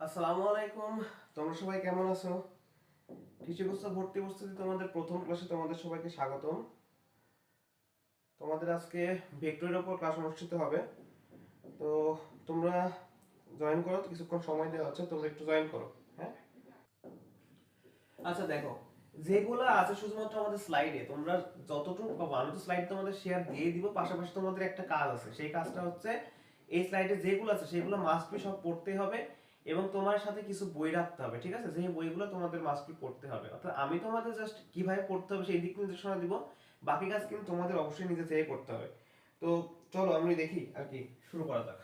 আসসালামু আলাইকুম। তোমরা সবাই কেমন আছো? কৃষি বস্তা ভর্তি প্রস্তুতি তোমাদের প্রথম ক্লাসে তোমাদের সবাইকে স্বাগতম। তোমাদের আজকে ভেক্টরের উপর ক্লাস অনুষ্ঠিত হবে। তো তোমরা জয়েন করো, কিছুক্ষণ সময় দেওয়া আছে, তোমরা একটু জয়েন করো। হ্যাঁ, আচ্ছা দেখো, যেগুলো আছে শুধুমাত্র আমাদের স্লাইডে তোমরা যতটুকু পাবো, আমি তো স্লাইড তোমাদের শেয়ার দিয়ে দিব, পাশাপাশি তোমাদের একটা কাজ আছে, সেই কাজটা হচ্ছে এই স্লাইডে যেগুলো আছে সেগুলো মাস্ট বি সব পড়তে হবে এবং তোমার সাথে কিছু বই রাখতে হবে, ঠিক আছে? যে বইগুলো তোমাদের মাস্ট বি পড়তে হবে, অর্থাৎ আমি তোমাদের জাস্ট কিভাবে পড়তে হবে সেই দিক নির্দেশনা দিব, বাকি কাজ কিন্তু তোমাদের অবশ্যই নিজে থেকে করতে হবে। তো চলো আমি দেখি আর কি, শুরু করা যাক।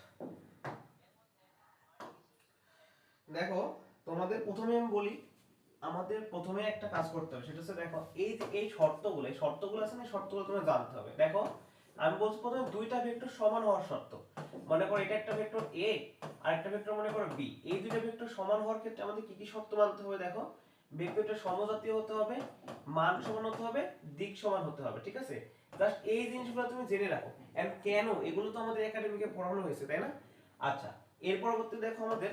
দেখো, তোমাদের প্রথমে আমি বলি, আমাদের প্রথমে একটা কাজ করতে হবে, সেটা হচ্ছে দেখো এই যে এই শর্তগুলো আছে না, এই শর্তগুলো তোমার জানতে হবে। দেখো, আমি বলছি প্রথমে দুইটা ভেক্টর সমান হওয়ার শর্ত। মনে করো এটা একটা ভেক্টর এ আর একটা ভেক্টর মনে করো বি, এই দুইটা ভেক্টর সমান হওয়ার ক্ষেত্রে আমাদের কি কি শর্ত মানতে হবে? দেখো, ভেক্টরটা সমজাতীয় হতে হবে, মান সমান হতে হবে, দিক সমান হতে হবে, ঠিক আছে? জাস্ট এই জিনিসগুলো তুমি জেনে রাখো। এন্ড কেন এগুলো তো আমাদের একাডেমিকে পড়ানো হয়েছে, তাই না? আচ্ছা, এর পরবর্তী দেখো, আমাদের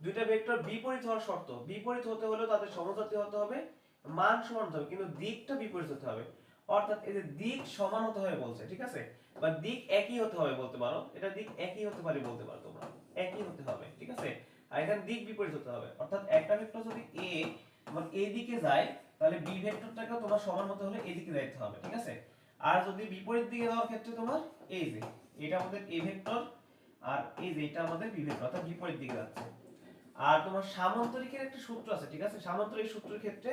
দুইটা ভেক্টর বিপরীত হওয়ার শর্ত। বিপরীত হতে হলে তাদের সমজাতীয় হতে হবে, মান সমান হতে হবে, কিন্তু দিকটা বিপরীত হতে হবে। অর্থাৎ এই যে দিক সমান হতে হবে বলছে, ঠিক আছে? বা দিক একই হতে হবে বলতে পারো, এটা দিক একই হতে পারে বলতে পারো তোমরা, একই হতে হবে, ঠিক আছে? আর এখানে দিক বিপরীত হতে হবে, অর্থাৎ একটা ভেক্টর যদি এ মানে এই দিকে যায়, তাহলে বি ভেক্টরটাকে তোমার সমান হতে হলে এই দিকে যাইতে হবে, ঠিক আছে? আর যদি বিপরীত দিকে যাওয়ার ক্ষেত্রে তোমার এই যে এটা আমাদের এ ভেক্টর, আর এই যে এটা আমাদের বি ভেক্টর, অর্থাৎ বিপরীত দিকে যাচ্ছে। আর তোমার সামান্তরিকের একটা সূত্র আছে, ঠিক আছে? সামান্তরিক সূত্রের ক্ষেত্রে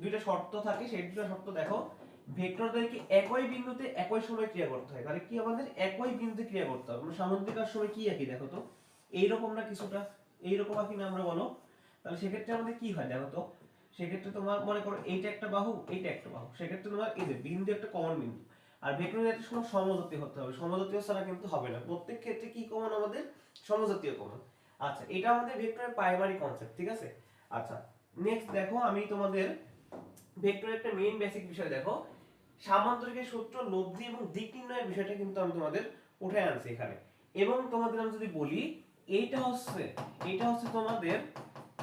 দুইটা শর্ত থাকে, সেই দুটো শর্ত দেখো, ভেক্টরদেরকে একই বিন্দুতে একই সময় ক্রিয়া করতে হয়। তাহলে কি আমাদের একই বিন্দুতে ক্রিয়া করতে হবে? আমরা সামান্তরিকের সময় কি আঁকি দেখো তো, এইরকম না কিছুটা, এইরকম আঁকি না আমরা, বলো? তাহলে সেক্ষেত্রে আমাদের কি হয় দেখো তো, সেক্ষেত্রে তোমার মনে করো এইটা একটা বাহু, এইটা একটা বাহু, সেক্ষেত্রে তোমার এই যে বিন্দু একটা কমন বিন্দু। আর ভেক্টরের একটা সময় সমজাতীয় হতে হবে, সমজাতীয় ছাড়া কিন্তু হবে না। প্রত্যেক ক্ষেত্রে কি কমন আমাদের? সমজাতীয় কমন। আচ্ছা, এটা আমাদের ভেক্টরের প্রাইমারি কনসেপ্ট, ঠিক আছে? আচ্ছা, নেক্সট দেখো, আমি তোমাদের ভেক্টরের একটা মেইন বেসিক বিষয় দেখো, সামান্তরিকের সূত্র, লব্ধি এবং দিক নির্ণয়ের বিষয়টা কিন্তু আমি তোমাদের উঠে আনছি এখানে। এবং তোমাদের আমি যদি বলি, এইটা হচ্ছে তোমাদের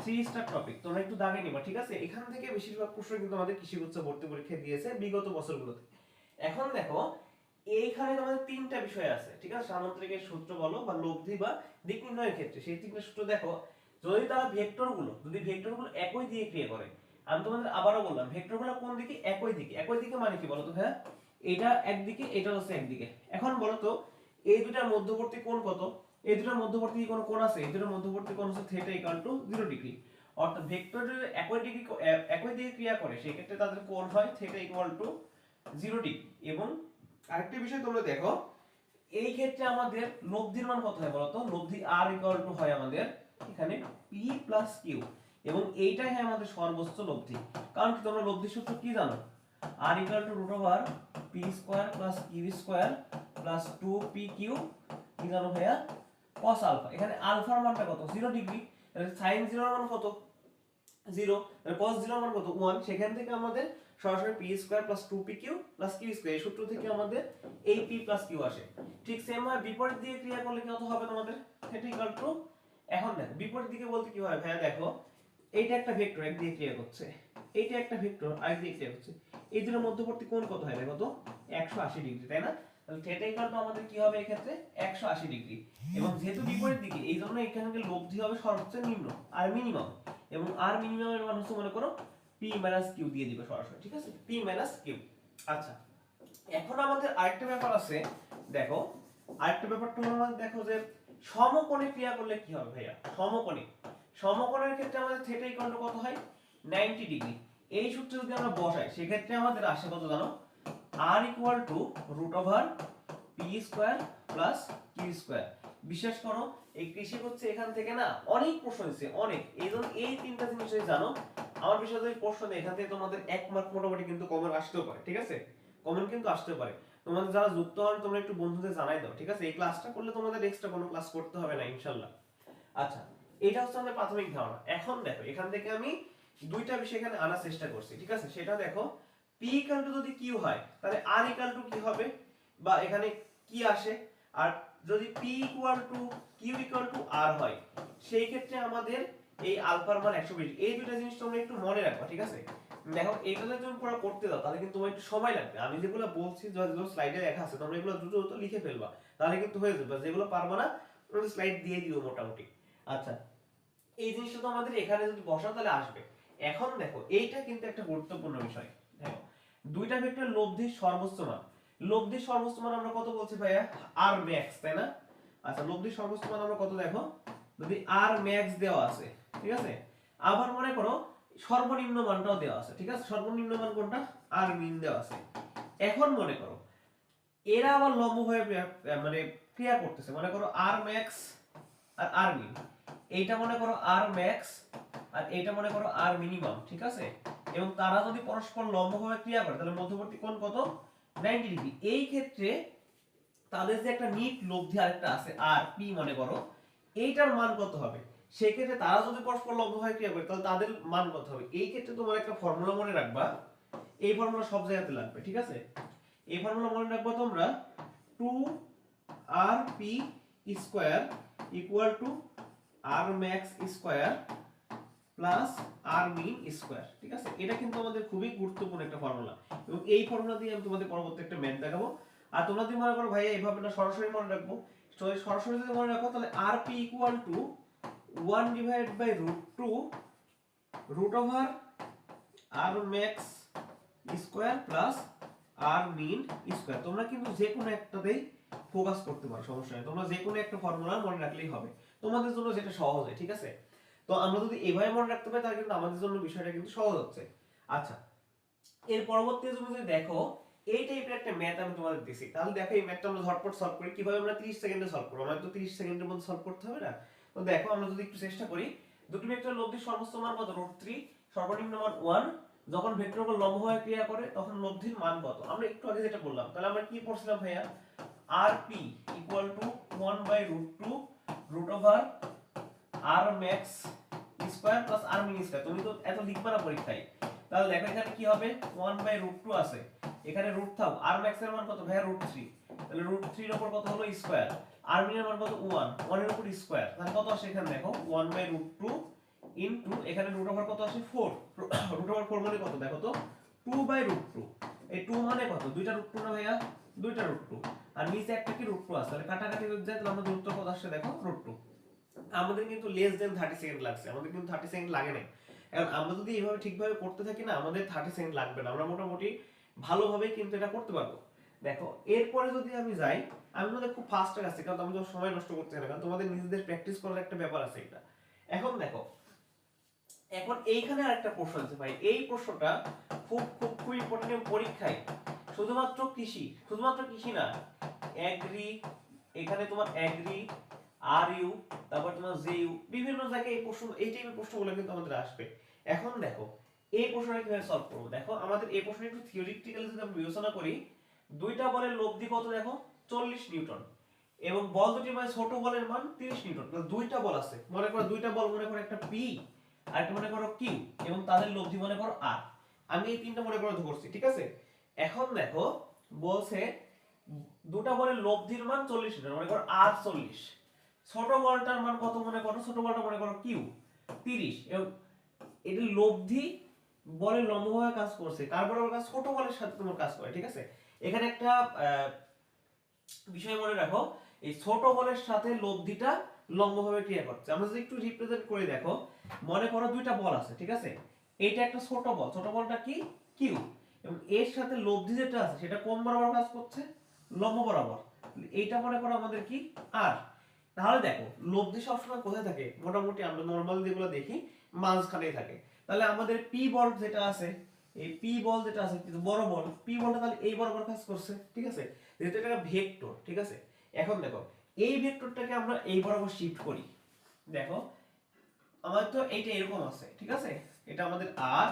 3 স্টার টপিক, তোমরা একটু দাগে নিবা, ঠিক আছে? এখান থেকে বেশিরভাগ প্রশ্ন কিন্তু আমাদের কৃষি গুচ্ছ ভর্তি পরীক্ষায় দিয়েছে বিগত বছরগুলোতে। এখন দেখো, এইখানে তোমাদের তিনটা বিষয় আছে, ঠিক আছে? সামান্তরিকের সূত্র বলো বা লব্ধি বা দিক নির্ণয়ের ক্ষেত্রে সেই তিনটা সূত্র দেখো, যদি ভেক্টরগুলো একই দিকে ক্রিয়া করে। আমি তোমাদের আবারও বললাম, ভেক্টরগুলো কোন দিকে? একই দিকে। একই দিকে মানে কি বলতো? হ্যাঁ, এটা একদিকে, এটা হচ্ছে একদিকে। এখন বলো তো, এই দুটার মধ্যবর্তী কোণ কত? এই দুটার মধ্যবর্তী কোন কোণ আছে? এই দুটার মধ্যবর্তী কোণ হচ্ছে থিটা ইকুয়াল টু 0 ডিগ্রি। অর্থাৎ ভেক্টর যদি একই দিকে ক্রিয়া করে, সেই ক্ষেত্রে তাদের কোণ হয় থিটা ইকুয়াল টু 0 ডিগ্রি। এবং আরেকটা বিষয় তোমরা দেখো, এই ক্ষেত্রে আমাদের লব্ধির মান কত হয় বলতো? লব্ধি r ইকুয়াল টু হয় আমাদের এখানে p প্লাস q, এবং এইটাই হয় আমাদের সর্বোচ্চ লব্ধি। কারণ কি, তোমরা লব্ধি সূত্র কি জানো? r equal to root over p square plus q square plus 2pq, কি জানো ভাইয়া? cos alpha. এখানে আলফার মানটা কত? 0 ডিগ্রি। তাহলে sin 0 এর মান কত? 0। তাহলে cos 0 এর মান কত? 1। সেখান থেকে আমাদের সরাসরি p square plus 2pq plus q square, এই সূত্র থেকে আমাদের এই p প্লাস q আসে। ঠিক সেম ভাবে বিপরীত দিকে ক্রিয়া করলে কত হবে তোমাদের? থিটা ইকুয়াল টু, এখন দেখো বিপরীত দিকে বলতে কি হয় ভাইয়া? দেখো, এইটা একটা ভেক্টর একদিকে ক্রিয়া করছে, এইটা একটা ভেক্টর আরেকদিকে ক্রিয়া করছে, এই দুটোর মধ্যবর্তী কোণ কত হয় দেখো তো? 180 ডিগ্রি, তাই না? তাহলে থিটা ইকুয়াল টু আমাদের কি হবে এই ক্ষেত্রে? 180 ডিগ্রি। এবং যেহেতু বিপরীত দিকে, এই জন্য এখানে লব্ধি হবে সর্বোচ্চ নিম্ন আর মিনিমাম, এবং আর মিনিমামের মান হচ্ছে মনে করো p q দিয়ে দিবে সরাসরি, ঠিক আছে? p q। আচ্ছা, এখন আমাদের আরেকটা ব্যাপার আছে, দেখো, আরেকটা ব্যাপার তোমরা আমাদের দেখো যে সমকোণে ক্রিয়া করলে কি হবে ভাইয়া? সমকোণের ক্ষেত্রে আমাদের থিটা ইকুয়াল টু কত হয়? 90 ডিগ্রি। এই সূত্র যদি আমরা বসাই, সেক্ষেত্রে আমাদের আসে কত জানো? r equal to root over p square plus q square. বিশ্বাস করো, এই কৃষি হচ্ছে এখান থেকে না অনেক প্রশ্ন দিচ্ছে, অনেক। এইজন্য এই তিনটা জিনিস যদি জানো, আমার বিষয়ে যদি প্রশ্ন দেয়, এখান থেকে তোমাদের 1 মার্ক মোটামুটি কিন্তু কমন আসতেও পারে, ঠিক আছে? কমন কিন্তু আসতে পারে। তোমাদের যারা যুক্ত হন, তোমরা একটু বন্ধুদের জানাই দাও, ঠিক আছে? এই ক্লাসটা করলে তোমাদের এক্সট্রা কোনো ক্লাস করতে হবে না ইনশাআল্লাহ। আচ্ছা, এটা হচ্ছে আমাদের প্রাথমিক ধারণা। এখন দেখো, এখান থেকে আমি দুইটা বিষয় এখানে আনার চেষ্টা করছি, ঠিক আছে? সেটা দেখো, p ইকুয়াল টু যদি q হয়, তাহলে r ইকুয়াল টু কি হবে? বা এখানে কি আসে? আর যদি p equal to q equal to r হয়, সেই ক্ষেত্রে আমাদের এই আলফার মান 120 এই দুইটা জিনিস তোমরা একটু মনে রাখবা, ঠিক আছে? দেখো এটা যদি তুমি পুরো করতে দাও তাহলে কিন্তু তোমার একটু সময় লাগবে। আমি যেগুলো বলছি যেগুলো স্লাইডে লেখা আছে তোমরা এগুলো দ্রুত দ্রুত লিখে ফেলবা, তাহলে কিন্তু হয়ে যাবে। যেগুলো পারবা না তুমি স্লাইড দিয়ে দিও মোটামুটি। আচ্ছা, এই জিনিসটা তো আমাদের এখানে যদি বসাও তাহলে আসবে। এখন দেখো এইটা কিন্তু একটা গুরুত্বপূর্ণ বিষয়। দেখো দুইটা ভেক্টর লব্ধির সর্বোচ্চ মান, লব্ধির সর্বোচ্চ মান আমরা কত বলছি ভাইয়া? আর ম্যাক্স, তাই না? আচ্ছা, লব্ধির সর্বোচ্চ মান আমরা কত দেখো, যদি আর ম্যাক্স দেওয়া আছে, ঠিক আছে, আবার মনে করো সর্বনিম্ন মানটাও দেওয়া আছে, ঠিক আছে? সর্বনিম্ন মান কোনটা? আর মিন দেওয়া আছে। এখন মনে করো এরা আবার লম্বভাবে মানে ক্রিয়া করতেছে, মনে করো আর ম্যাক্স আর আর মিন, এইটা মনে করো আর ম্যাক্স আর এইটা মনে করো আর মিনিমাম, ঠিক আছে? এবং তারা যদি পরস্পর লম্বভাবে ক্রিয়া করে তাহলে মধ্যবর্তী কোণ কত? 90 ডিগ্রি। এই ক্ষেত্রে তাদের যে একটা নিট লব্ধি আরেকটা আছে আর পি মনে করো, এইটার মান কত হবে? সেই ক্ষেত্রে তারা যদি পরস্পর লম্বভাবে ক্রিয়া করে তাহলে তাদের মান কত হবে? এই ক্ষেত্রে তোমার একটা ফর্মুলা মনে রাখবা, এই ফর্মুলা সব জায়গাতে লাগবে, ঠিক আছে? এই ফর্মুলা মনে রাখবা তোমরা, 2rp square equal to R max square plus R min square, ঠিক আছে? এটা কিন্তু আমাদের খুবই গুরুত্বপূর্ণ একটা ফর্মুলা, এবং এই ফর্মুলা দিয়ে আমি তোমাদের পরবর্তী একটা ম্যাথ দেখাবো। আর তোমরা যদি মনে করো ভাইয়া এইভাবে না সরাসরি মনে রাখবো, সরাসরি যদি মনে রাখো তাহলে rp equal to 1 divided by √2 root over R max square plus R min square. তোমরা কিন্তু যে কোনো একটাতেই ফোকাস করতে পারো, সমস্যা নেই। তোমরা যে কোনো একটা ফর্মুলা মনে রাখলেই হবে, তোমাদের জন্য যেটা সহজ হয়, ঠিক আছে? তো আমরা যদি এভাবে মনে রাখতে পারি তাহলে কিন্তু আমাদের জন্য বিষয়টা কিন্তু সহজ হচ্ছে। আচ্ছা, এর পরবর্তীতে তুমি যদি দেখো এই টাইপের একটা ম্যাথ আমি তোমাদের দিছি, তাহলে দেখো এই ম্যাথটা আমরা ঝটপট সলভ করি। কিভাবে আমরা 30 সেকেন্ডে সলভ করব? আমরা তো 30 সেকেন্ডের মধ্যে সলভ করতে হবে না। তো দেখো আমরা যদি একটু চেষ্টা করি, দুটো ভেক্টর লব্ধির সর্বোচ্চ মান কত? √3, সর্বনিম্ন মান 1। যখন ভেক্টরগুলো লম্বভাবে ক্রিয়া করে তখন লব্ধির মান কত? আমরা একটু আগে যেটা বললাম, তাহলে আমরা কি পড়ছিলাম ভাইয়া? rp equal to 1/√2 root over R max square plus R min square. তুমি তো এত লিখবা না পরীক্ষায়, তাহলে দেখো এখানে কি হবে? 1/√2 আছে, এখানে রুট থাও, আর ম্যাক্স এর মান কত ভাইয়া? √3, তাহলে √3 এর উপর কত হলো? স্কয়ার। আর মিন এর মান কত? 1 এর উপর স্কয়ার, তাহলে কত আসে এখানে দেখো? 1/√2 ইনটু এখানে রুট ওভার কত আসে? 4, রুট ওভার 4 মানে কত দেখো তো? 2/√2। এই 2 মানে কত? দুইটা √2 না ভাইয়া? দুইটা √2, আর নিচে একটা কি √2 আছে, তাহলে কাটাকাটি হয়ে যায়, তাহলে আমরা দূরত্ব কত আসছে দেখো? √2। আমাদের কিন্তু লেস দেন 30 সেকেন্ড লাগছে, আমাদের কিন্তু 30 সেকেন্ড লাগে না। এখন আমরা যদি এইভাবে ঠিকভাবে করতে থাকি না, আমাদের 30 সেকেন্ড লাগবে না, আমরা মোটামুটি ভালোভাবে কিন্তু এটা করতে পারবো। দেখো এরপরে যদি আমি যাই, আমি তোমাদের খুব ফাস্ট আছে, কারণ আমি তো সময় নষ্ট করতে চাই না, কারণ তোমাদের নিজেদের প্র্যাকটিস করার একটা ব্যাপার আছে এটা। এখন দেখো, এখন এইখানে আরেকটা প্রশ্ন আছে ভাই, এই প্রশ্নটা খুব খুব খুব ইম্পর্টেন্ট পরীক্ষায়। শুধুমাত্র কৃষি না, এগ্রি, এখানে তোমার এগ্রি, আর ইউ, তারপর তোমার জে ইউ, বিভিন্ন জায়গায় এই প্রশ্ন, এই টাইপের প্রশ্নগুলো কিন্তু আমাদের আসবে। এখন দেখো এই প্রশ্নটা কিভাবে সলভ করব? দেখো আমাদের এই প্রশ্নে একটু থিওরিটিক্যালি যদি আমরা বিবেচনা করি, দুইটা বলের লব্ধি কত দেখো? 40 নিউটন, এবং বল দুটির মানে ছোট বলের মান 30 নিউটন। দুইটা বল আছে, মনে করো দুইটা বল, মনে করো একটা পি আর একটা মনে করো কিউ, এবং তাদের লব্ধি মনে করো আর। আমি এই তিনটা মনে করো ধরছি, ঠিক আছে? এখন দেখো বলছে দুটা বলের লব্ধির মান 40 নিউটন, মনে করো আর 40। ছোট বলটার মান কত মনে করো? ছোট বলটা মনে করো কিউ 30, এবং এটি লব্ধি বলের লম্বভাবে কাজ করছে, কার বরাবর কাজ? ছোট বলের সাথে তোমার কাজ করে, ঠিক আছে? এখানে একটা বিষয় মনে রাখো, এই ছোট বলের সাথে লব্ধিটা লম্বভাবে ক্রিয়া করছে। আমরা যদি একটু রিপ্রেজেন্ট করে দেখো, মনে করো দুইটা বল আছে, ঠিক আছে? এইটা একটা ছোট বল, ছোট বলটা কি? কিউ, এবং এর সাথে লব্ধি যেটা আছে সেটা কোন বরাবর কাজ করছে? লম্ব বরাবর। এইটা মনে করো আমাদের কি? আর। তাহলে দেখো লব্ধি সবসময় কোথায় থাকে? মোটামুটি আমরা নরমাল যেগুলো দেখি মাঝখানেই থাকে। তাহলে আমাদের পি বল যেটা আছে, এই পি বল যেটা আছে কিন্তু বড় বল, পি বলটা তাহলে এই বরাবর কাজ করছে, ঠিক আছে? যেহেতু এটা একটা ভেক্টর, ঠিক আছে? এখন দেখো এই ভেক্টরটাকে আমরা এই বরাবর শিফট করি। দেখো আমাদের তো এইটা এরকম আছে, ঠিক আছে? এটা আমাদের আর,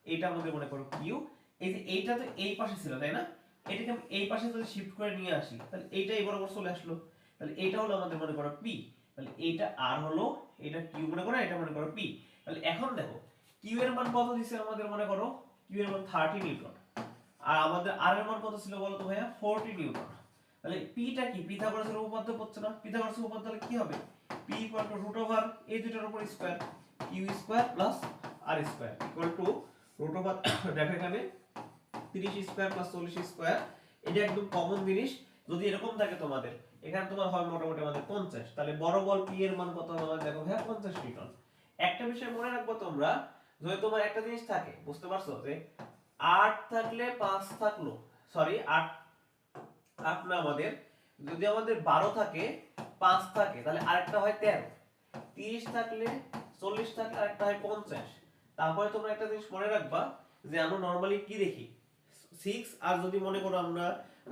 এটা আমাদের মনে করো কিউ। এই যে এইটা তো এই পাশে ছিল, তাই না? এটাকে আমি এই পাশে যদি শিফট করে নিয়ে আসি তাহলে এইটা এই বরাবর চলে আসলো, তাহলে এটা হলো আমাদের মনে করো পি। তাহলে এইটা আর হলো, এটা কিউ মনে করো, এটা মনে করো পি। তাহলে এখন দেখো কিউ এর মান কত দিছে আমাদের? মনে করো কিউ এর মান 30 নিউটন, আর আমাদের আর এর মান কত ছিল বলো তো ভাইয়া? 40 নিউটন। তাহলে পিটা কি? পিথাগোরাসের উপপাদ্য পড়ছে না? পিথাগোরাসের উপপাদ্য তাহলে কি হবে? P equal to root over এই দুটোর উপর square. U square plus R square equal to root over দেখো এখানে 30 স্কয়ার প্লাস 40 স্কয়ার। এটা একদম কমন জিনিস, যদি এরকম থাকে তোমাদের এখানে তোমার হয় মোটামুটি আমাদের 50, তাহলে বড় বল পি এর মান কত হবে আমাদের দেখো ভাই 50 নিউটন। একটা বিষয় মনে রাখবো তোমরা, যদি তোমার একটা জিনিস থাকে বুঝতে পারছো যে 8 থাকলে 5 থাকলো, সরি 8 8 না আমাদের, যদি আমাদের 12 থাকে 5 থাকে তাহলে আরেকটা হয় 13, 30 থাকলে 40 থাকলে আরেকটা হয় 50। তারপরে তোমরা একটা জিনিস মনে রাখবা যে আমরা নরমালি কি দেখি 6, আর যদি মনে করো আমরা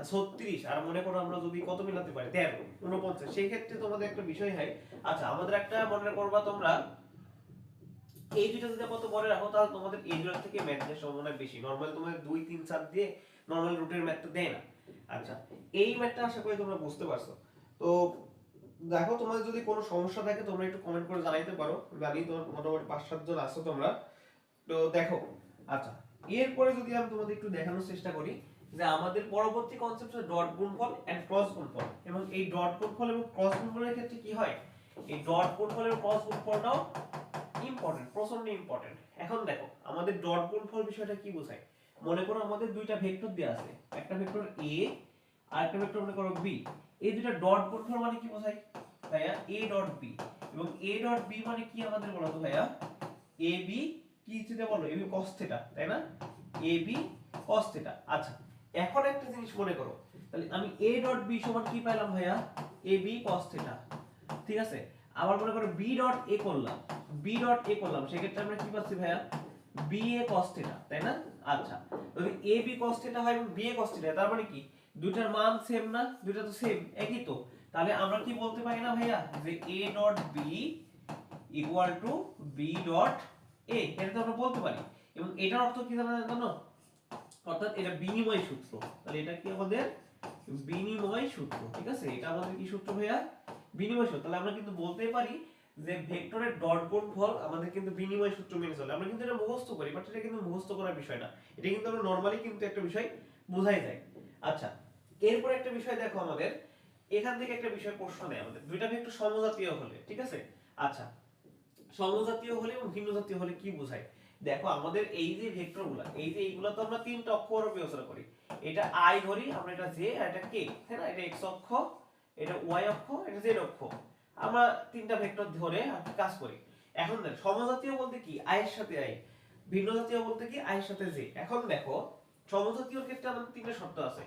36, আর মনে করো আমরা যদি কত মিলাতে পারি 13 49, সেই ক্ষেত্রে তোমাদের একটা বিষয় হয়। আচ্ছা আমাদের একটা মনে করবা তোমরা এই দুইটা যদি কত মনে রাখো তাহলে তোমাদের এই দুইটার থেকে ম্যাথের সম্ভাবনা বেশি। নরমালি তোমাদের 2 3 4 দিয়ে নরমাল রুটের ম্যাথটা দেয় না। আচ্ছা এই ম্যাথটা আশা করি তোমরা বুঝতে পারছো। তো দেখো তোমাদের যদি কোনো সমস্যা থাকে তোমরা একটু কমেন্ট করে জানাইতে পারো, জানি তোমার মোটামুটি 5-7 জন আছো তোমরা। তো দেখো আচ্ছা এরপরে যদি আমি তোমাদের একটু দেখানোর চেষ্টা করি যে আমাদের পরবর্তী কনসেপ্ট হচ্ছে ডট গুণফল এন্ড ক্রস গুণফল, এবং এই ডট গুণফল এবং ক্রস গুণফলের ক্ষেত্রে কি হয়, এই ডট গুণফল এবং ক্রস গুণফলটাও ইম্পর্টেন্ট, প্রচন্ড ইম্পর্টেন্ট। এখন দেখো আমাদের ডট গুণফল বিষয়টা কি বোঝায়, মনে করো আমাদের দুইটা ভেক্টর দেয়া আছে, একটা ভেক্টর a আর একটা ভেক্টর মনে করো b, এই দুইটা ডট গুণফল মানে কি বোঝায় ভাইয়া a ডট b, এবং a ডট b মানে কি আমাদের বলো তো ভাইয়া ab কি চিন্তা বলো ab cos θ, তাই না, ab cos θ। আচ্ছা এখন একটা জিনিস মনে করো, তাহলে আমি a ডট b সমান কি পাইলাম ভাইয়া ab cos θ, ঠিক আছে। আবার মনে করো b ডট a করলাম, b ডট a করলাম, সেক্ষেত্রে আমরা কি পাচ্ছি ভাইয়া ba cos θ, তাই না। আচ্ছা যদি ab cos θ হয় এবং ba cos θ, তার মানে কি দুইটার মান সেম না, দুইটা তো সেম একই, তো তাহলে আমরা কি বলতে পারি না ভাইয়া যে a dot b equal to b dot a, এটা তো আমরা বলতে পারি। এবং এটার অর্থ কি জানো, অর্থাৎ এটা বিনিময় সূত্র, তাহলে এটা কি আমাদের বিনিময় সূত্র, ঠিক আছে, এটা আমাদের কি সূত্র ভাইয়া বিনিময় সূত্র। তাহলে আমরা কিন্তু বলতেই পারি যে ভেক্টরের ডট গুণফল আমাদের কিন্তু বিনিময় সূত্র মেনে চলে। আমরা কিন্তু এটা মুখস্থ করি, বাট এটা কিন্তু মুখস্থ করার বিষয় না, এটা কিন্তু আমরা নরমালি কিন্তু একটা বিষয় বোঝাই যায়। আচ্ছা এরপর একটা বিষয় দেখো, আমাদের এখান থেকে একটা বিষয় প্রশ্ন নেয় আমাদের, দুইটা ভেক্টর সমজাতীয় হলে, ঠিক আছে। আচ্ছা সমজাতীয় হলে এবং ভিন্ন জাতীয় হলে কি বোঝায়, দেখো আমাদের এই যে ভেক্টরগুলো, এই যে এইগুলো তো আমরা তিনটা অক্ষর বিবেচনা করি, এটা i ধরি আমরা, এটা j আর এটা k, তাই না, এটা x অক্ষ, এটা y অক্ষ, এটা z অক্ষ, আমরা তিনটা ভেক্টর ধরে আমরা কাজ করি। এখন দেখো সমজাতীয় বলতে কি i এর সাথে i, ভিন্ন জাতীয় বলতে কি i এর সাথে j। এখন দেখো সমজাতীয়র ক্ষেত্রে আমাদের তিনটা শর্ত আছে।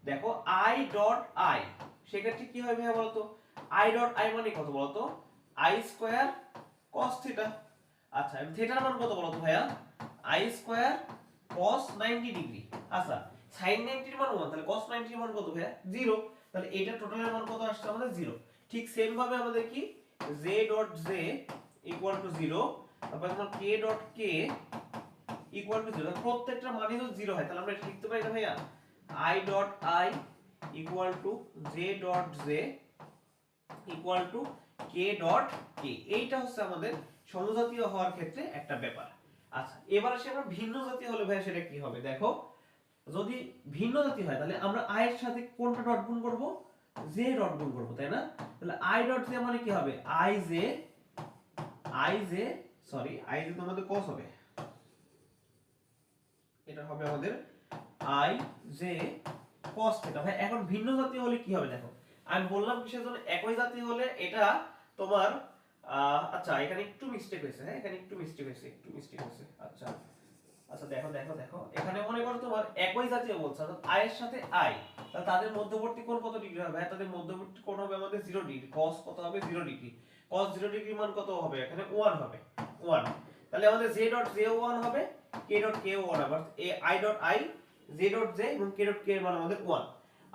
দেখো i ডট i, সেক্ষেত্রে কি হবে ভাইয়া বলতো, i ডট i মানে কত বলতো i স্কয়ার cos θ। আচ্ছা এবং থিটার মান কত বলতো ভাইয়া i স্কয়ার cos 90 ডিগ্রি। আচ্ছা sin 90 এর মান 1, তাহলে cos 90 এর মান কত ভাইয়া 0, তাহলে এটা টোটালের মান কত আসছে আমাদের 0। ঠিক সেম ভাবে আমাদের কি j dot j equal to 0, তারপর তোমার k dot k equal to 0, প্রত্যেকটা মানই তো 0 হয়, তাহলে আমরা এটা লিখতে পারি না ভাইয়া i dot i equal to j dot j equal to k dot k। এইটা হচ্ছে আমাদের সমজাতীয় হওয়ার ক্ষেত্রে একটা ব্যাপার। আচ্ছা এবার আসি আমরা ভিন্ন জাতীয় হলে ভাই সেটা কি হবে, দেখো যদি ভিন্ন জাতীয় হয় তাহলে আমরা i এর সাথে কোনটা ডট গুণ করব, j ডট গুণ করব, তাই না। তাহলে i ডট j মানে কি হবে i j sorry i j তো আমাদের cos হবে, এটা হবে আমাদের i j cos θ। ভাই এখন ভিন্ন জাতীয় হলে কি হবে, দেখো আমি বললাম কিসের জন্য, একই জাতীয় হলে এটা তোমার আচ্ছা এখানে একটু মিস্টেক হয়েছে, হ্যাঁ এখানে একটু মিস্টেক হয়েছে। আচ্ছা আচ্ছা দেখো দেখো দেখো এখানে মনে করো তোমার একই জাতীয় বলছে, অর্থাৎ i এর সাথে i, তাহলে তাদের মধ্যবর্তী কোণ কত ডিগ্রি হবে, তাদের মধ্যবর্তী কোণ হবে আমাদের 0 ডিগ্রি, cos কত হবে 0 ডিগ্রি, cos 0 ডিগ্রি মান কত হবে এখানে 1 হবে 1, তাহলে আমাদের j ডট j 1 হবে, k ডট k 1 হবে, i dot i j dot j এবং k ডট k এর মান আমাদের 1।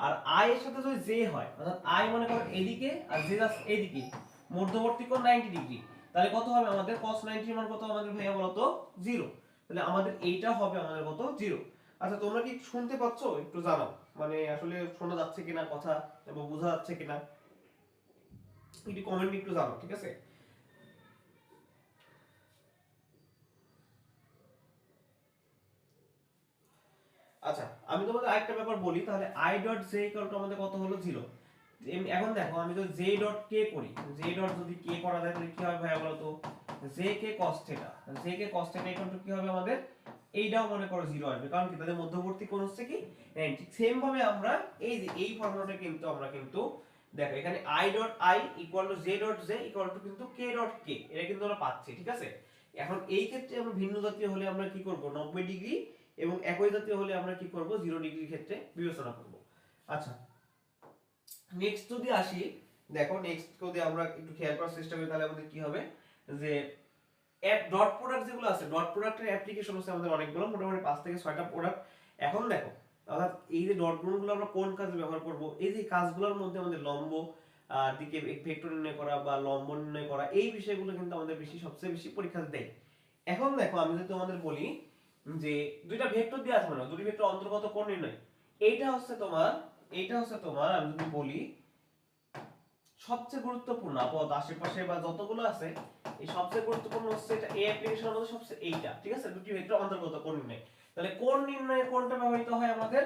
আর i এর সাথে যদি j হয়, অর্থাৎ i মনে করো এদিকে আর j জাস্ট এদিকে, মধ্যবর্তী কোণ 90 ডিগ্রি, তাহলে কত হবে আমাদের cos 90 এর মান কত আমাদের ভাইয়া বলো তো 0, তাহলে আমাদের এইটা হবে আমাদের কত 0। আচ্ছা তোমরা কি শুনতে পাচ্ছো একটু জানাও, মানে আসলে শোনা যাচ্ছে কিনা কথা এবং বোঝা যাচ্ছে কিনা একটু কমেন্ট একটু জানাও, ঠিক আছে। আচ্ছা আমি তোমাদের আরেকটা ব্যাপার বলি, তাহলে i dot j equal to আমাদের কত হলো 0। এখন দেখো আমি যদি j ডট k করি, j ডট যদি k করা যায় তাহলে কি হবে ভাইয়া বলো তো, jk cos theta, jk cos theta equal to কি হবে আমাদের, এইটাও মনে করো 0 আসবে, কারণ কি তাদের মধ্যবর্তী কোণ হচ্ছে কি 90। ঠিক সেম ভাবে আমরা এই যে এই ফর্মুলাটা কিন্তু আমরা কিন্তু দেখো এখানে i dot i equal to j dot j equal to কিন্তু k ডট k, এটা কিন্তু আমরা পাচ্ছি। ঠিক আছে, এখন এই ক্ষেত্রে আমরা ভিন্ন জাতীয় হলে আমরা কি করব, 90 ডিগ্রি, এবং একই জাতীয় হলে আমরা কি করব, 0 ডিগ্রির ক্ষেত্রে বিবেচনা করব। আচ্ছা, নেক্সট যদি আসি, দেখো নেক্সট যদি আমরা একটু খেয়াল করার চেষ্টা করি, তাহলে আমাদের কি হবে যে ডট প্রোডাক্ট যেগুলো আছে, ডট প্রোডাক্টের অ্যাপ্লিকেশন আছে আমাদের অনেকগুলো, মোটামুটি 5 থেকে 6টা প্রোডাক্ট। এখন দেখো অর্থাৎ এই যে ডট গুণগুলো আমরা কোন কাজে ব্যবহার করব, এই যে কাজগুলোর মধ্যে আমাদের লম্ব দিকে ভেক্টর নির্ণয় করা বা লম্ব নির্ণয় করা, এই বিষয়গুলো কিন্তু আমাদের সবচেয়ে বেশি পরীক্ষাতে দেয়। এখন দেখো আমি যদি তোমাদের বলি যে দুইটা ভেক্টর দেওয়া আছে, মানে দুটি ভেক্টর অন্তর্গত কোণ নির্ণয়, এইটা হচ্ছে তোমার আমি যদি বলি সবচেয়ে গুরুত্বপূর্ণ পদ আশেপাশে বা যতগুলো আছে, এই সবচেয়ে গুরুত্বপূর্ণ হচ্ছে এটা, এই অ্যাপ্লিকেশনের মধ্যে সবচেয়ে এইটা। ঠিক আছে, দুটি ভেক্টর অন্তর্গত কোণ নির্ণয়। তাহলে কোণ নির্ণয়ে কোনটা ব্যবহৃত হয় আমাদের,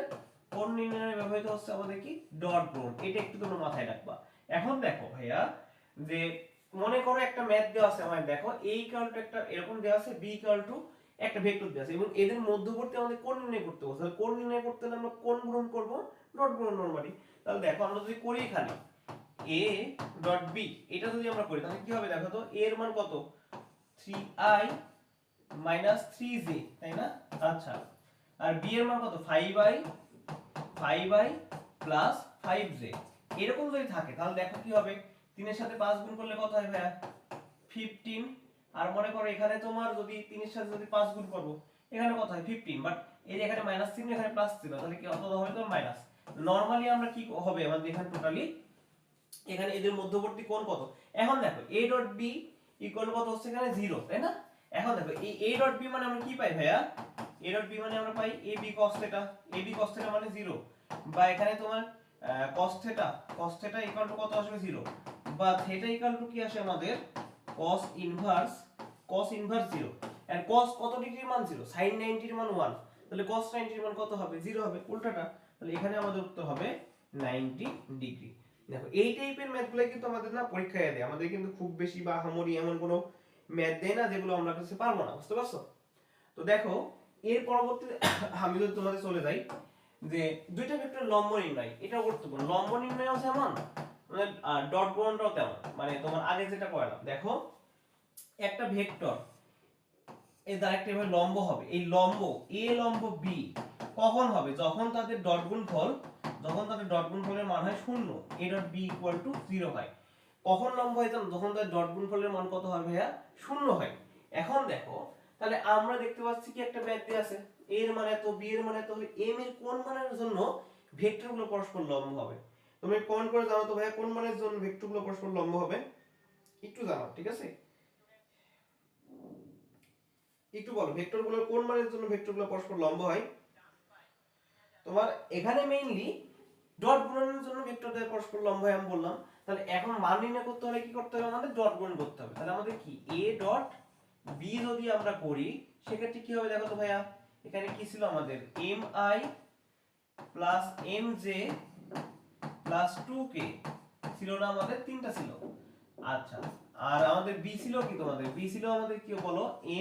কোণ নির্ণয়ে ব্যবহৃত হচ্ছে আমাদের কি, ডট গুণ। এটা একটু তোমরা মাথায় রাখবা। এখন দেখো ভাইয়া, যে মনে করো একটা ম্যাথ দেওয়া আছে আমাদের, দেখো a ইকুয়াল টু একটা এরকম দেওয়া আছে, b ইকুয়াল টু একটা ভেক্টর দেওয়া আছে, এবং এদের মধ্যবর্তী আমাদের কোণ নির্ণয় করতে হবে। তাহলে কোণ নির্ণয় করতে হলে আমরা কোণ গুণন করব ডট গুণন নরমালি। তাহলে দেখো আমরা যদি করি এখানে a ডট b, এটা যদি আমরা করি তাহলে কি হবে, দেখো তো a এর মান কত, 3i মাইনাস 3j, তাই না? আচ্ছা, আর b এর মান কত, 5i প্লাস 5j। এরকম যদি থাকে তাহলে দেখো কি হবে, 3 এর সাথে 5 গুণ করলে কত হয় ভাইয়া, 15। আর মনে করো এখানে তোমার যদি 3 এর সাথে যদি 5 গুণ করব, এখানে কত হয় 15, বাট এই যে এখানে মাইনাস চিহ্ন, এখানে প্লাস ছিল, তাহলে কি কত হবে, তো মাইনাস। নরমালি আমরা কি হবে আমাদের এখানে টোটালি, এখানে এদের মধ্যবর্তী কোণ কত। এখন দেখো a ডট b ইকুয়াল কত হচ্ছে এখানে 0, তাই না? এখন দেখো এই a ডট b মানে আমরা কি পাই ভাইয়া, a ডট b মানে আমরা পাই ab cos theta, ab cos theta মানে 0, বা এখানে তোমার cos theta ইকুয়াল টু কত আসবে 0, বা theta ইকুয়াল টু কি আসে আমাদের cos ইনভার্স 0, এন্ড cos কত ডিগ্রির মান 0, sin 90 এর মান 1, তাহলে cos 90 এর মান কত হবে, 0 হবে, উল্টাটা। তাহলে এখানে আমাদের উত্তর হবে 90 ডিগ্রি। দেখো এই টাইপের ম্যাথগুলো কিন্তু আমাদের না পরীক্ষায় দেয়, আমাদের কিন্তু খুব বেশি বা হামরি এমন কোনো ম্যাথ দেয় না যেগুলো আমরা কাছে পারবো না, বুঝতে পারছো? তো দেখো এর পরবর্তীতে আমি যদি তোমাদের চলে যাই, যে দুইটা ভেক্টর লম্ব নির্ণয়, এটা গুরুত্বপূর্ণ। লম্ব নির্ণয়ও যেমন মানে ডট গুণনটাও তেমন, মানে তোমার আগে যেটা করলাম, দেখো একটা ভেক্টর এর ডাইরেক্ট এভাবে লম্ব হবে, এই লম্ব a লম্ব b কখন হবে, যখন তাদের ডট গুণফলের মান হয় 0, a dot b equal to 0 হয়। কখন লম্ব হয় জানো, যখন তাদের ডট গুণফলের মান কত হয় ভাইয়া, 0 হয়। এখন দেখো তাহলে আমরা দেখতে পাচ্ছি কি একটা ম্যাথ দেয়া আছে, a এর মান এত, b এর মান এত, m এর কোন মানের জন্য ভেক্টরগুলো পরস্পর লম্ব হবে। তুমি কমেন্ট করে জানাও তো ভাইয়া কোন মানের জন্য ভেক্টরগুলো পরস্পর লম্ব হবে, একটু জানাও, ঠিক আছে? একটু বলো ভেক্টরগুলোর কোন মানের জন্য ভেক্টরগুলো পরস্পর লম্ব হয়। তোমার এখানে মেইনলি ডট গুণনের জন্য ভেক্টরদের পরস্পর লম্ব হয় আমি বললাম। তাহলে এখন মান নির্ণয় করতে হলে কি করতে হবে, আমাদের ডট গুণন করতে হবে। তাহলে আমাদের কি a ডট b যদি আমরা করি, সেক্ষেত্রে কি হবে দেখো তো ভাইয়া, এখানে কি ছিল আমাদের mi plus mj plus 2k ছিল না, আমাদের তিনটা ছিল। আচ্ছা, আর আমাদের b ছিল কি, তোমাদের b ছিল আমাদের কি বলো, mi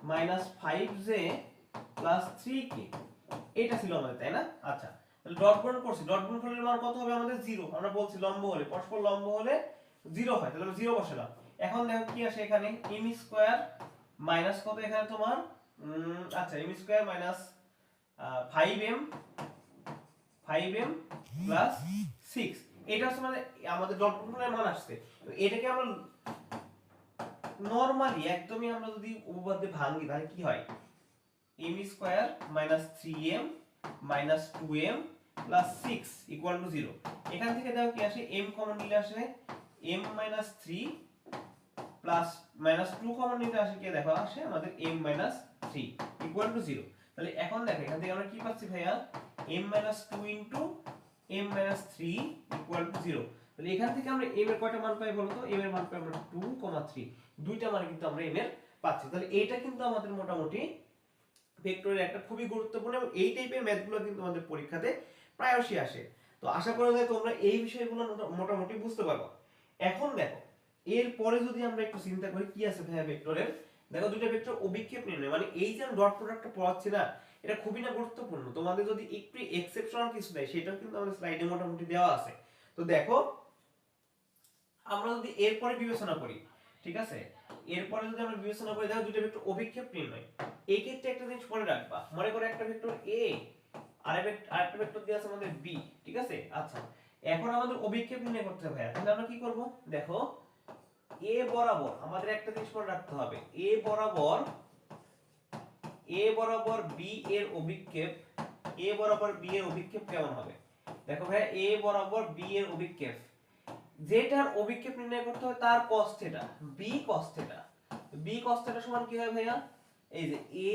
minus 5j plus 3k, এটা ছিল আমাদের, তাই না? আচ্ছা, তাহলে ডট গুণ করছি, ডট গুণফলের মান কত হবে আমাদের 0, আমরা বলছি লম্ব হলে, পরস্পর লম্ব হলে 0 হয়, তাহলে আমরা 0 বসালাম। এখন দেখো কি আসে এখানে, m স্কয়ার মাইনাস কত এখানে তোমার আচ্ছা m square minus 5m plus 6, এটা হচ্ছে মানে আমাদের ডট গুণফলের মান আসছে। এটাকে আমরা নরমালি একদমই আমরা যদি উপপাদ্যে ভাঙি তাহলে কি হয়, m square minus 3m minus 2m plus 6 equal to 0। এখান থেকে দেখো কি আসে, m কমন নিলে আসে m minus 3 plus minus 2 common নিলে আসে কি, দেখো আসে আমাদের m মাইনাস 3 ইকুয়াল টু 0। তাহলে এখন দেখো এখান থেকে আমরা কি পাচ্ছি ভাইয়া, m minus 2 into m minus 3 equal to 0। তাহলে এখান থেকে আমরা m এর কয়টা মান পাই বলো তো, m এর মান পাই আমরা 2,3, দুইটা মান কিন্তু আমরা m এর পাচ্ছি। তাহলে এইটা কিন্তু আমাদের মোটামুটি ভেক্টরের একটা খুবই গুরুত্বপূর্ণ, এবং এই টাইপের ম্যাথগুলো কিন্তু আমাদের পরীক্ষাতে প্রায়শই আসে। তো আশা করা যায় তোমরা এই বিষয়গুলো মোটামুটি বুঝতে পারবে। এখন দেখো এরপরে যদি আমরা একটু চিন্তা করি কি আছে ভাইয়া ভেক্টরের, দেখো দুইটা ভেক্টর অভিক্ষেপ নির্ণয়, মানে এই যে আমি ডট প্রোডাক্টটা পড়াচ্ছি না, এটা খুবই না গুরুত্বপূর্ণ। তোমাদের যদি একটু এক্সেপশনাল কিছু দেয় সেটাও কিন্তু আমাদের স্লাইডে মোটামুটি দেওয়া আছে। তো দেখো আমরা যদি এরপরে বিবেচনা করি, ঠিক আছে, এরপরে যদি আমরা বিবেচনা করি, দেখো দুইটা ভেক্টর অভিক্ষেপ নির্ণয়, এই ক্ষেত্রে একটা জিনিস মনে রাখবা, মনে করো একটা ভেক্টর এ আর আরেকটা ভেক্টর দিয়ে আছে আমাদের বি, ঠিক আছে। আচ্ছা, এখন আমাদের অভিক্ষেপ নির্ণয় করতে হবে, তাহলে আমরা কি করব, দেখো এ বরাবর আমাদের একটা জিনিস মনে রাখতে হবে, এ বরাবর বি এর অভিক্ষেপ, এ বরাবর বি এর অভিক্ষেপ কেমন হবে। দেখো ভাই এ বরাবর বি এর অভিক্ষেপ, যেটার অভিক্ষেপ নির্ণয় করতে হয় তার cos theta, B cos theta, B cos theta সমান কি হয় ভাইয়া, এই যে এ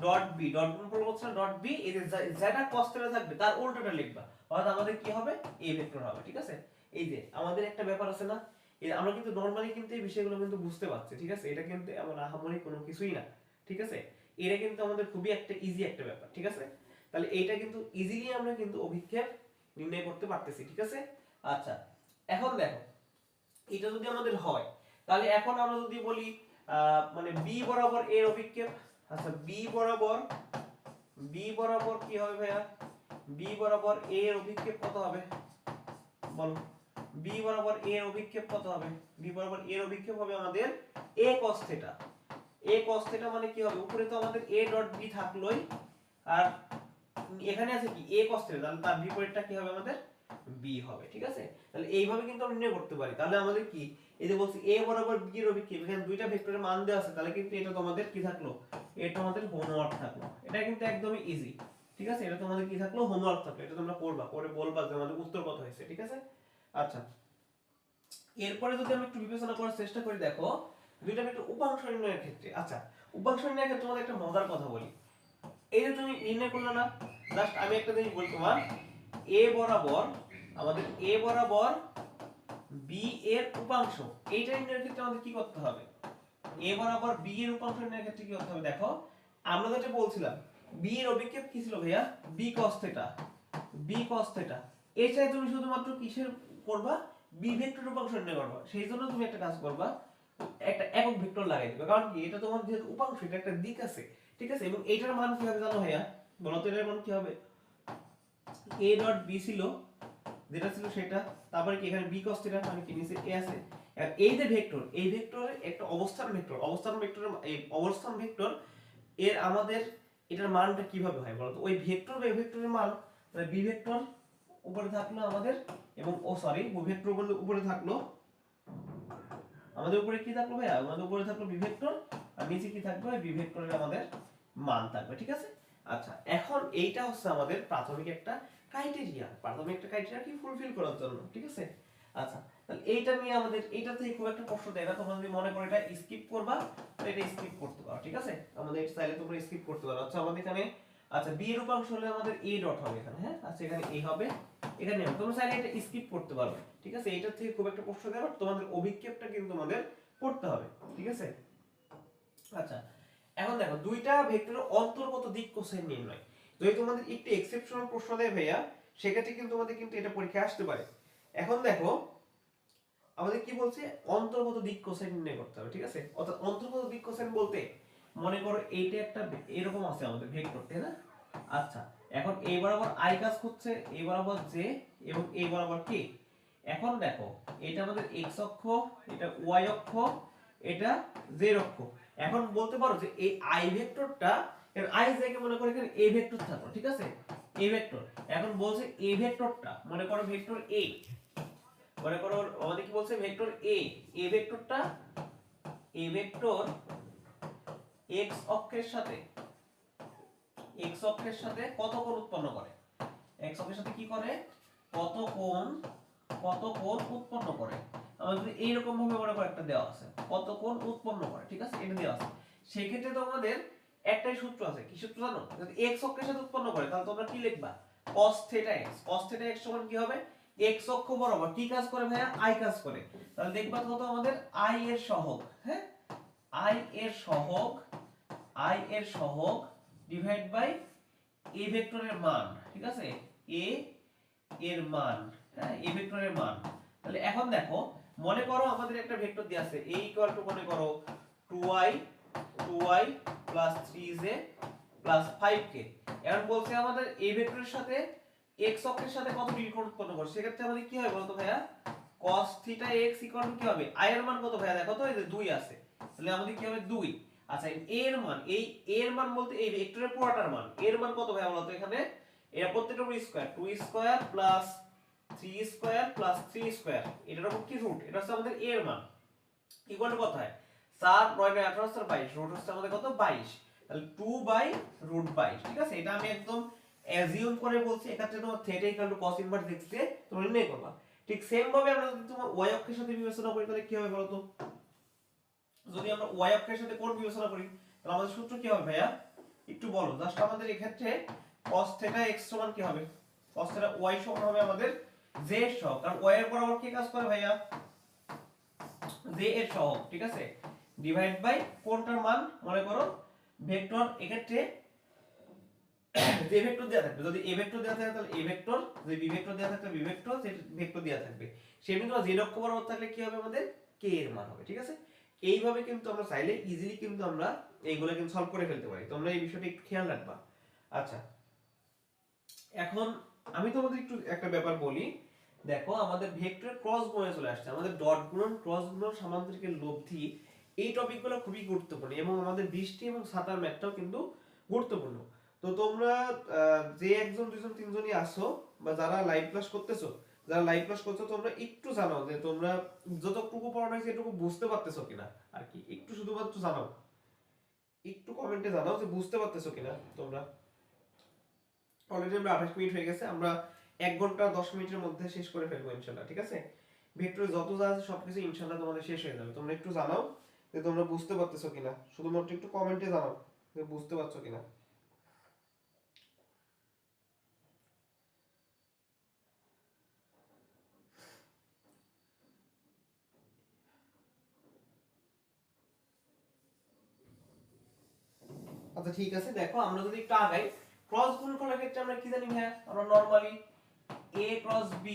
ডট বি, ডট গুণফল করছে না ডট বি, এই যে যেটা cos থিটা থাকবে তার উল্টোটা লিখবা, অর্থাৎ আমাদের কি হবে, এ ভেক্টর হবে, ঠিক আছে। এই যে আমাদের একটা ব্যাপার আছে না, এই আমরা কিন্তু নরমালি কিন্তু এই বিষয়গুলো কিন্তু বুঝতে পারছি, ঠিক আছে, এটা কিন্তু এমন আহামরি কোনো কিছুই না, ঠিক আছে। এটা কিন্তু আমাদের খুবই একটা ইজি একটা ব্যাপার, ঠিক আছে। তাহলে এইটা কিন্তু ইজিলি আমরা কিন্তু অভিক্ষেপ নির্ণয় করতে পারতেছি, ঠিক আছে। আচ্ছা, এখন দেখো এটা যদি আমাদের হয়, তাহলে এখন আমরা যদি বলি মানে বি বরাবর এর অভিক্ষেপ, আচ্ছা বি বরাবর কি হবে ভাইয়া, বি বরাবর এ এর অভিক্ষেপ কত হবে বলো, বি বরাবর এ এর অভিক্ষেপ কত হবে, বি বরাবর এর অভিক্ষেপ হবে আমাদের a cos theta, a cos theta মানে কি হবে, উপরে তো আমাদের a ডট b থাকলোই, আর এখানে আছে কি a cos থিটা, তাহলে তার বিপরীতটা কি হবে আমাদের b হবে, ঠিক আছে। তাহলে এইভাবে কিন্তু আমরা নির্ণয় করতে পারি। তাহলে আমাদের কি, এই যে বলছি a বরাবর b এর অভিক্ষেপ, এখানে দুইটা ভেক্টরের মান দেওয়া আছে, তাহলে কিন্তু এটা তোমাদের কি থাকলো, এটা আমাদের হোমওয়ার্ক থাকলো, এটা কিন্তু একদমই ইজি, ঠিক আছে। এটা তোমাদের কি থাকলো, হোমওয়ার্ক থাকলো, এটা তোমরা করবা, করে বলবা যে আমাদের উত্তর কত হয়েছে, ঠিক আছে। আচ্ছা, এরপরে যদি আমি একটু বিবেচনা করার চেষ্টা করি, দেখো দুইটা ভেক্টর উপাংশ নির্ণয়ের ক্ষেত্রে, আচ্ছা উপাংশ নির্ণয়ের ক্ষেত্রে তোমাদের একটা মজার কথা বলি, এই যে তুমি নির্ণয় করলে না, জাস্ট আমি একটা জিনিস বলি তোমার, এ বরাবর আমাদের এ বরাবর বি এর উপাংশ, এইটা নির্ণয়ের ক্ষেত্রে আমাদের কি করতে হবে, এ বরাবর বি এর উপাংশ নির্ণয়ের ক্ষেত্রে কি করতে হবে, দেখো আমরা যেটা বলছিলাম বি এর অভিক্ষেপ কি ছিল ভাইয়া, B cos theta, B cos theta, এছাড়া তুমি শুধুমাত্র কিসের করবা, বি ভেক্টর উপাংশ নির্ণয় করবা, সেই জন্য তুমি একটা কাজ করবা, একটা একক ভেক্টর লাগাই দিবে, কারণ কি এটা তোমার যেহেতু উপাংশ, এটা একটা দিক আছে, ঠিক আছে। এবং এইটার মান কি হবে জানো ভাইয়া, বলো তো এটার মান কি হবে, a ডট b ছিল যেটা ছিল সেটা, তারপরে কি এখানে b cos থিটা মানে কি নিচে a আছে, আর এই যে ভেক্টর, এই ভেক্টরের একটা অবস্থান ভেক্টর, অবস্থান ভেক্টরের এই অবস্থান ভেক্টর এর আমাদের এটার মানটা কিভাবে হয় বলতো, ওই ভেক্টর বা ভেক্টরের মান, তাহলে b ভেক্টর উপরে থাকলো আমাদের, এবং ও সরি ও ভেক্টর উপরে থাকলো আমাদের, উপরে কি থাকলো ভাইয়া, আমাদের উপরে থাকলো বি ভেক্টর, আর নিচে কি থাকবে, বি ভেক্টরের আমাদের মান থাকবে, ঠিক আছে। আচ্ছা, এখন এইটা হচ্ছে আমাদের প্রাথমিক একটা ক্রাইটেরিয়া, প্রাথমিক একটা ক্রাইটেরিয়া কি ফুলফিল করার জন্য, ঠিক আছে। আচ্ছা, তাহলে এইটা নিয়ে আমাদের এইটা থেকে খুব একটা প্রশ্ন দেয় না, তোমরা যদি মনে করো এটা স্কিপ করবা তাহলে এটা স্কিপ করতে পারো, ঠিক আছে। আমাদের চাইলে তোমরা স্কিপ করতে পারো। আচ্ছা, আমাদের এখানে আচ্ছা বি এর উপাংশ হলে আমাদের a ডট হবে এখানে, হ্যাঁ আচ্ছা এখানে a হবে, এখানে তোমরা চাইলে এটা স্কিপ করতে পারবে, ঠিক আছে। এইটার থেকে খুব একটা প্রশ্ন দেয়, বাট তোমাদের অভিক্ষেপটা কিন্তু তোমাদের পড়তে হবে, ঠিক আছে। আচ্ছা, এখন দেখো দুইটা ভেক্টরের অন্তর্গত দিক কোসাইন নির্ণয়, যদি তোমাদের একটু এক্সেপশনাল প্রশ্ন দেয় ভাইয়া, সেক্ষেত্রে কিন্তু তোমাদের কিন্তু এটা পরীক্ষায় আসতে পারে। এখন দেখো আমাদের কি বলছে, অন্তর্গত দিক কোসাইন নির্ণয় করতে হবে, ঠিক আছে। অর্থাৎ অন্তর্গত দিক কোসাইন বলতে মনে করো এইটা একটা এরকম আছে আমাদের ভেক্টর, তাই না। আচ্ছা, এখন a বরাবর i কাজ করছে, a বরাবর j এবং a বরাবর k। এখন দেখো এটা আমাদের x অক্ষ, এটা y অক্ষ, এটা z অক্ষ। এখন বলতে পারো যে এই i ভেক্টরটা, এর i জায়গায় মনে করো এখানে a ভেক্টর থাকলো, ঠিক আছে, a ভেক্টর। এখন বলছে a ভেক্টরটা মনে করো ভেক্টর a, মনে করো আমাদের কি বলছে vector a ভেক্টরটা, a vector x অক্ষের সাথে, x অক্ষের সাথে কত কোণ উৎপন্ন করে, x অক্ষের সাথে কি করে, কত কোণ উৎপন্ন করে। আমাদের এইরকম ভাবে মনে করে একটা দেওয়া আছে, কত কোণ উৎপন্ন করে, ঠিক আছে, এটা দেওয়া আছে। সেই ক্ষেত্রে তো আমাদের একটাই সূত্র আছে, কি সূত্র জানো, যদি x অক্ষের সাথে উৎপন্ন করে তাহলে তোমরা কি লিখবা, cos theta x, cos theta x সমান কি হবে, x অক্ষ বরাবর কি কাজ করে ভাইয়া, i কাজ করে। তাহলে দেখবা কত আমাদের i এর সহগ, হ্যাঁ i এর সহগ, i এর সহগ ডিভাইড বাই a ভেক্টরের মান, ঠিক আছে, a এর মান, হ্যাঁ a ভেক্টরের মান। তাহলে এখন দেখো মনে করো আমাদের একটা ভেক্টর দেয়া আছে a ইকুয়াল টু মনে করো 2y plus 3z plus 5k। এখন বলছে আমাদের এই ভেক্টরের সাথে x অক্ষের সাথে কত ডিগ্রি কোণ উৎপন্ন করে, সেক্ষেত্রে আমাদের কি হয় বলতো ভাইয়া, cos θ x ইকুয়াল টু কি হবে, i এর মান কত ভাইয়া দেখো তো, এই যে 2 আছে, তাহলে আমাদের কি হবে 2। আচ্ছা এর মান, এই এর মান বলতে এই ভেক্টরের পুরোটার মান, এর মান কত ভাইয়া বলতো, এখানে এর প্রত্যেকটার উপর square, 2 square plus 3 square plus 3 square, এটার উপর কি রুট, এটা হচ্ছে আমাদের এর মান ইকুয়াল টু কত হয় 4 9 18 22, রুট হচ্ছে আমাদের কত 22, তাহলে 2/√22। ঠিক আছে, এটা আমি একদম অ্যাজিউম করে বলছি, এক্ষেত্রে তোমার theta equal to cos inverse x দিয়ে তুমি নির্ণয় করবা। ঠিক সেম ভাবে আমরা যদি তোমার y অক্ষের সাথে বিবেচনা করি তাহলে কি হবে বলো তো, যদি আমরা y অক্ষের সাথে কোণ বিবেচনা করি তাহলে আমাদের সূত্র কি হবে ভাইয়া, একটু বলো জাস্ট। আমাদের এই ক্ষেত্রে cos θ x সমান কি হবে, cos θ y সমান হবে আমাদের z সহ, কারণ y এর বরাবর কি কাজ করে ভাইয়া, z এর সহ। ঠিক আছে, ডিভাইড বাই কোণটার মান, মনে করো ভেক্টর, এক্ষেত্রে যে ভেক্টর দেয়া থাকবে, যদি a ভেক্টর দেয়া থাকে তাহলে a ভেক্টর, যদি b ভেক্টর দেয়া থাকে b ভেক্টর, যে ভেক্টর দেয়া থাকবে সেই বিন্দু z অক্ষ বরাবর থাকলে কি হবে আমাদের k এর মান হবে। ঠিক আছে, এইভাবে কিন্তু আমরা চাইলে ইজিলি কিন্তু আমরা এইগুলো কিন্তু সলভ করে ফেলতে পারি, তোমরা এই বিষয়টা একটু খেয়াল রাখবা। আচ্ছা এখন আমি তোমাদের একটু একটা ব্যাপার বলি, দেখো আমাদের ভেক্টর ক্রস গুণে চলে আসছে, আমাদের ডট গুণন ক্রস গুণন সামান্তরিকের লব্ধি, এই টপিকগুলো খুবই গুরুত্বপূর্ণ এবং আমাদের বৃষ্টি এবং সাঁতার ম্যাথটাও কিন্তু গুরুত্বপূর্ণ। তো তোমরা যে একজন দুইজন তিনজনই আসো বা যারা লাইভ ক্লাস করতেছো, যারা লাইভ ক্লাস করছো তোমরা একটু জানাও যে তোমরা যতটুকু পড়ানো হয়েছে এটুকু বুঝতে পারতেছো কিনা, আর কি একটু শুধুমাত্র জানাও, একটু কমেন্টে জানাও যে বুঝতে পারতেছো কিনা তোমরা। অলরেডি আমরা 28 মিনিট হয়ে গেছে, আমরা 1 ঘন্টা 10 মিনিটের মধ্যে শেষ করে ফেলবো ইনশাআল্লাহ। ঠিক আছে, ভেক্টরে যত যা আছে সবকিছু ইনশাআল্লাহ তোমাদের শেষ হয়ে যাবে। তোমরা একটু জানাও যে তোমরা বুঝতে পারতেছো কিনা, শুধুমাত্র একটু কমেন্টে জানাও যে বুঝতে পারছো কিনা। আচ্ছা ঠিক আছে, দেখো আমরা যদি একটু আগাই, ক্রস গুণফলের ক্ষেত্রে আমরা কি জানি ভাইয়া, আমরা normally a cross b,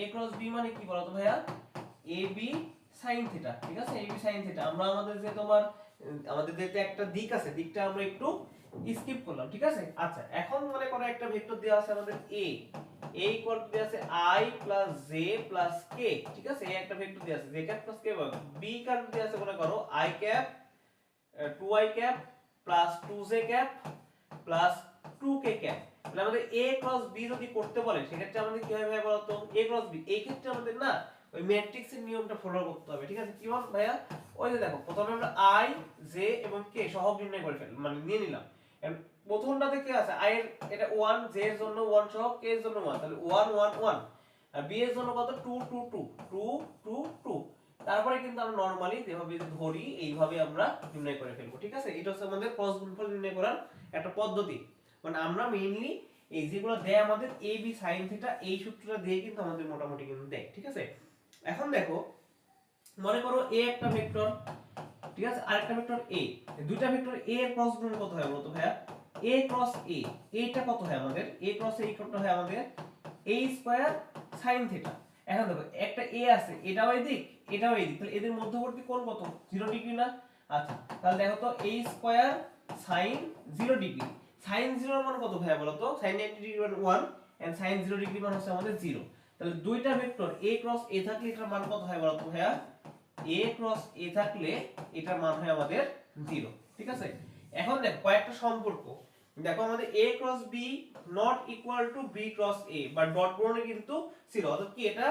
a cross b মানে কি বলতো ভাইয়া, ab sin θ। ঠিক আছে, ab sin θ, আমরা আমাদের যে তোমার আমাদের যে একটা দিক আছে, দিকটা আমরা একটু স্কিপ করলাম। ঠিক আছে, আচ্ছা এখন মনে করো একটা ভেক্টর দেওয়া আছে আমাদের a ইকুয়াল টু দেওয়া আছে i plus j plus k। ঠিক আছে, এই একটা ভেক্টর দেওয়া আছে j cap plus k, b curve দেওয়া আছে মনে করো i cap 2i cap plus 2j cap plus 2k cap. তাহলে আমাদের a ক্রস b যদি করতে বলে সেক্ষেত্রে আমাদের কি হবে বলতো, a ক্রস b, এই ক্ষেত্রে আমাদের না ওই ম্যাট্রিক্সের নিয়মটা ফলো করতে হবে। ঠিক আছে, কিভাবে ভাইয়া, ওই যে দেখো প্রথমে আমরা i j এবং k সহগ নির্ণয় করে ফেললাম, মানে নিয়ে নিলাম। প্রথমটাতে কি আছে, i এর এটা 1, j এর জন্য 1 সহগ, k এর জন্য 1, তাহলে 1 1 1, আর b এর জন্য কত 2 2 2 2 2 2। তারপরে কিন্তু আমরা নরমালি যেভাবে ধরি এইভাবে আমরা নির্ণয় করে ফেলবো। ঠিক আছে, এটা হচ্ছে আমাদের ক্রস গুণফল নির্ণয় করার একটা পদ্ধতি, মানে আমরা মেইনলি এই যেগুলো দেয় আমাদের a b sin θ, এই সূত্রটা দিয়ে কিন্তু আমাদের মোটামুটি কিন্তু দেয়। ঠিক আছে, এখন দেখো মনে করো a একটা ভেক্টর, ঠিক আছে, আরেকটা ভেক্টর a, দুইটা ভেক্টর a এর ক্রস গুণ কত হয় বলতো ভাইয়া, a ক্রস a, এটা কত হয় আমাদের, a ক্রস a কত হয় আমাদের a স্কয়ার sin θ। এখন দেখো একটা a আছে, এটাও এই দিক এটাও এই দিক, তাহলে এদের মধ্যবর্তী কোণ কত 0 ডিগ্রি না। আচ্ছা তাহলে দেখো তো a square sin 0 degree, sin 0 এর মান কত ভাইয়া বলো তো, sin 90 ডিগ্রি মান 1 এন্ড sin 0 ডিগ্রি মান হচ্ছে আমাদের 0। তাহলে দুইটা ভেক্টর a ক্রস a থাকলে এটার মান কত হয় বলো তো ভাইয়া, a ক্রস a থাকলে এটার মান হয় আমাদের 0। ঠিক আছে, এখন দেখো কয়েকটা সম্পর্ক, দেখো আমাদের a cross b not equal to b cross a, বা ডট গুণনে কিন্তু ছিল, অর্থাৎ কি এটা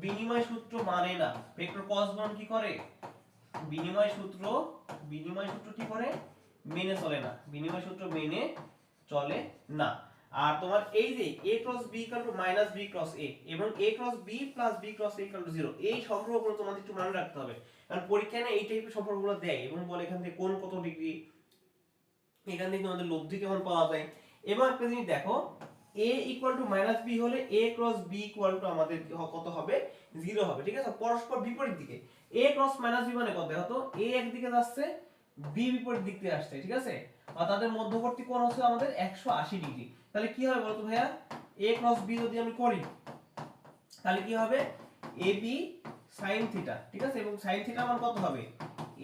বিনিময় সূত্র মানে না। ভেক্টর ক্রস গুণন কি করে, বিনিময় সূত্র কি করে মেনে চলে না, বিনিময় সূত্র মেনে চলে না। আর তোমার এই যে a cross b equal to minus b cross a এবং a cross b plus b cross a equal to 0, এই সম্পর্কগুলো তোমাদের একটু মনে রাখতে হবে, কারণ পরীক্ষায় না এই টাইপের সম্পর্কগুলো দেয় এবং বলে এখান থেকে কোন কত ডিগ্রি, এখান থেকে তোমাদের লব্ধি কেমন পাওয়া যায়। এবং একটা জিনিস দেখো, a equal to minus b হলে a cross b equal to আমাদের কত হবে 0 হবে। ঠিক আছে, পরস্পর বিপরীত দিকে a ক্রস মাইনাস b মানে কত, দেখো তো a একদিকে যাচ্ছে b বিপরীত দিক থেকে আসছে। ঠিক আছে, আর তাদের মধ্যবর্তী কোণ হচ্ছে আমাদের 180 ডিগ্রি। তাহলে কি হবে বলতো ভাইয়া, a ক্রস b যদি আমি করি তাহলে কি হবে ab sin থিটা, ঠিক আছে, এবং sin থিটা মান কত হবে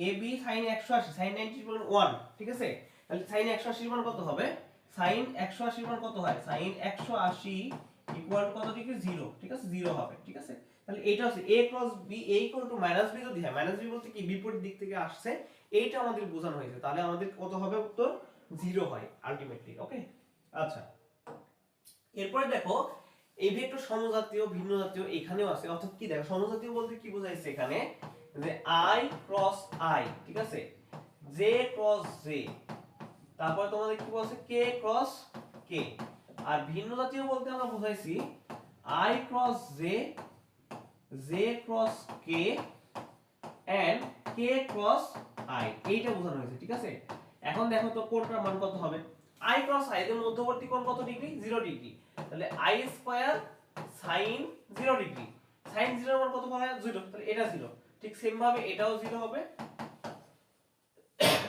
ab sin 180 sin 90 মান 1, ঠিক আছে, তাহলে sin 180 মান কত হবে, sin 180 মান কত হয়, sin 180 ইকুয়াল কত ডিগ্রি 0, ঠিক আছে, 0 হবে, ঠিক আছে। তাহলে এটা হচ্ছে a cross b, a equal to minus b, যদি হয় মাইনাস b বলতে কি বিপরীত দিক থেকে আসছে, এইটা আমাদের বোঝানো হয়েছে, তাহলে আমাদের কত হবে উত্তর 0 হয় আলটিমেটলি। ওকে, আচ্ছা, এরপরে দেখো এই ভেক্টর সমজাতীয় ভিন্ন জাতীয় এখানেও আছে, অর্থাৎ কি দেখো সমজাতীয় বলতে কি বোঝাইছে এখানে, যে i ক্রস i, ঠিক আছে, j ক্রস j, তারপর তোমাদের কি বলছে k ক্রস k, আর ভিন্ন জাতীয় বলতে আমরা বুঝাইছি i cross j, j cross k and k cross i, এইটা বোঝানো হয়েছে, ঠিক আছে। এখন দেখো তো কোনটার মান কত হবে, i ক্রস i এর মধ্যবর্তী কোণ কত ডিগ্রি, 0 ডিগ্রি, তাহলে i square sin 0 degree, sin 0 এর মান কত পাওয়া যায় 0, তাহলে এটা 0, ঠিক সেম ভাবে এটাও 0 হবে,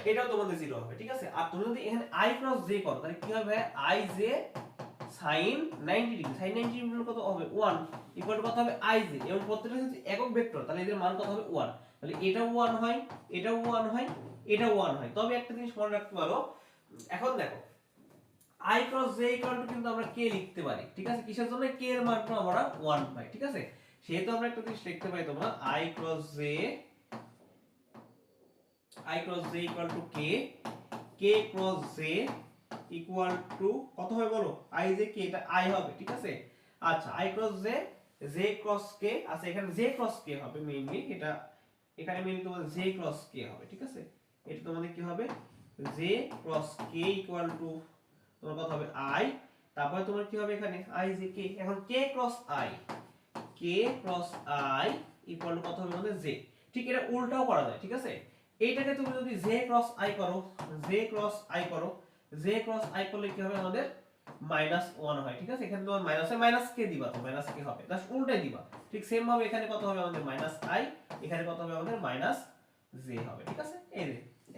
এটাও তোমাদের 0 হবে, ঠিক আছে। আর তুমি যদি এখানে i ক্রস j করো তাহলে কি হবে, i j sin 90 degree, sin 90 degree কত হবে 1 ইকুয়াল টু কত হবে i j, এবং প্রত্যেকটা যদি একক ভেক্টর তাহলে এদের মান কত হবে 1, তাহলে এটাও 1 হয়, এটাও 1 হয়, এটাও 1 হয়। তবে একটা জিনিস মনে রাখতে পারো, এখন দেখো i cross j equal to কিন্তু আমরা k লিখতে পারি, ঠিক আছে, কিসের জন্য, k এর মানটা আমরা 1 পাই, ঠিক আছে, সেহেতু আমরা একটা জিনিস লিখতে পারি তোমরা i cross j equal to k, k cross j equal to কত হবে বলো, i j k, এটা i হবে, ঠিক আছে। আচ্ছা, i cross j, j cross k, আচ্ছা এখানে j ক্রস k হবে মেইনলি, এটা এখানে মেইনলি তোমাদের j ক্রস k হবে, ঠিক আছে, এটা তোমাদের কি হবে j cross k equal to তোমার কত হবে i, তারপরে তোমার কি হবে এখানে i j k, এখন k cross i equal to কত হবে আমাদের j, ঠিক এটা উল্টাও করা যায়, ঠিক আছে। এইটাকে তুমি যদি j ক্রস i করো, j ক্রস i করো, j ক্রস i করলে কি হবে আমাদের -1 হয়, ঠিক আছে, এখানে তোমার মাইনাসে মাইনাস কে দিবা, তো মাইনাস কে হবে, জাস্ট উল্টাই দিবা, ঠিক সেম ভাবে এখানে কত হবে আমাদের -i, এখানে কত হবে আমাদের -j হবে, ঠিক আছে।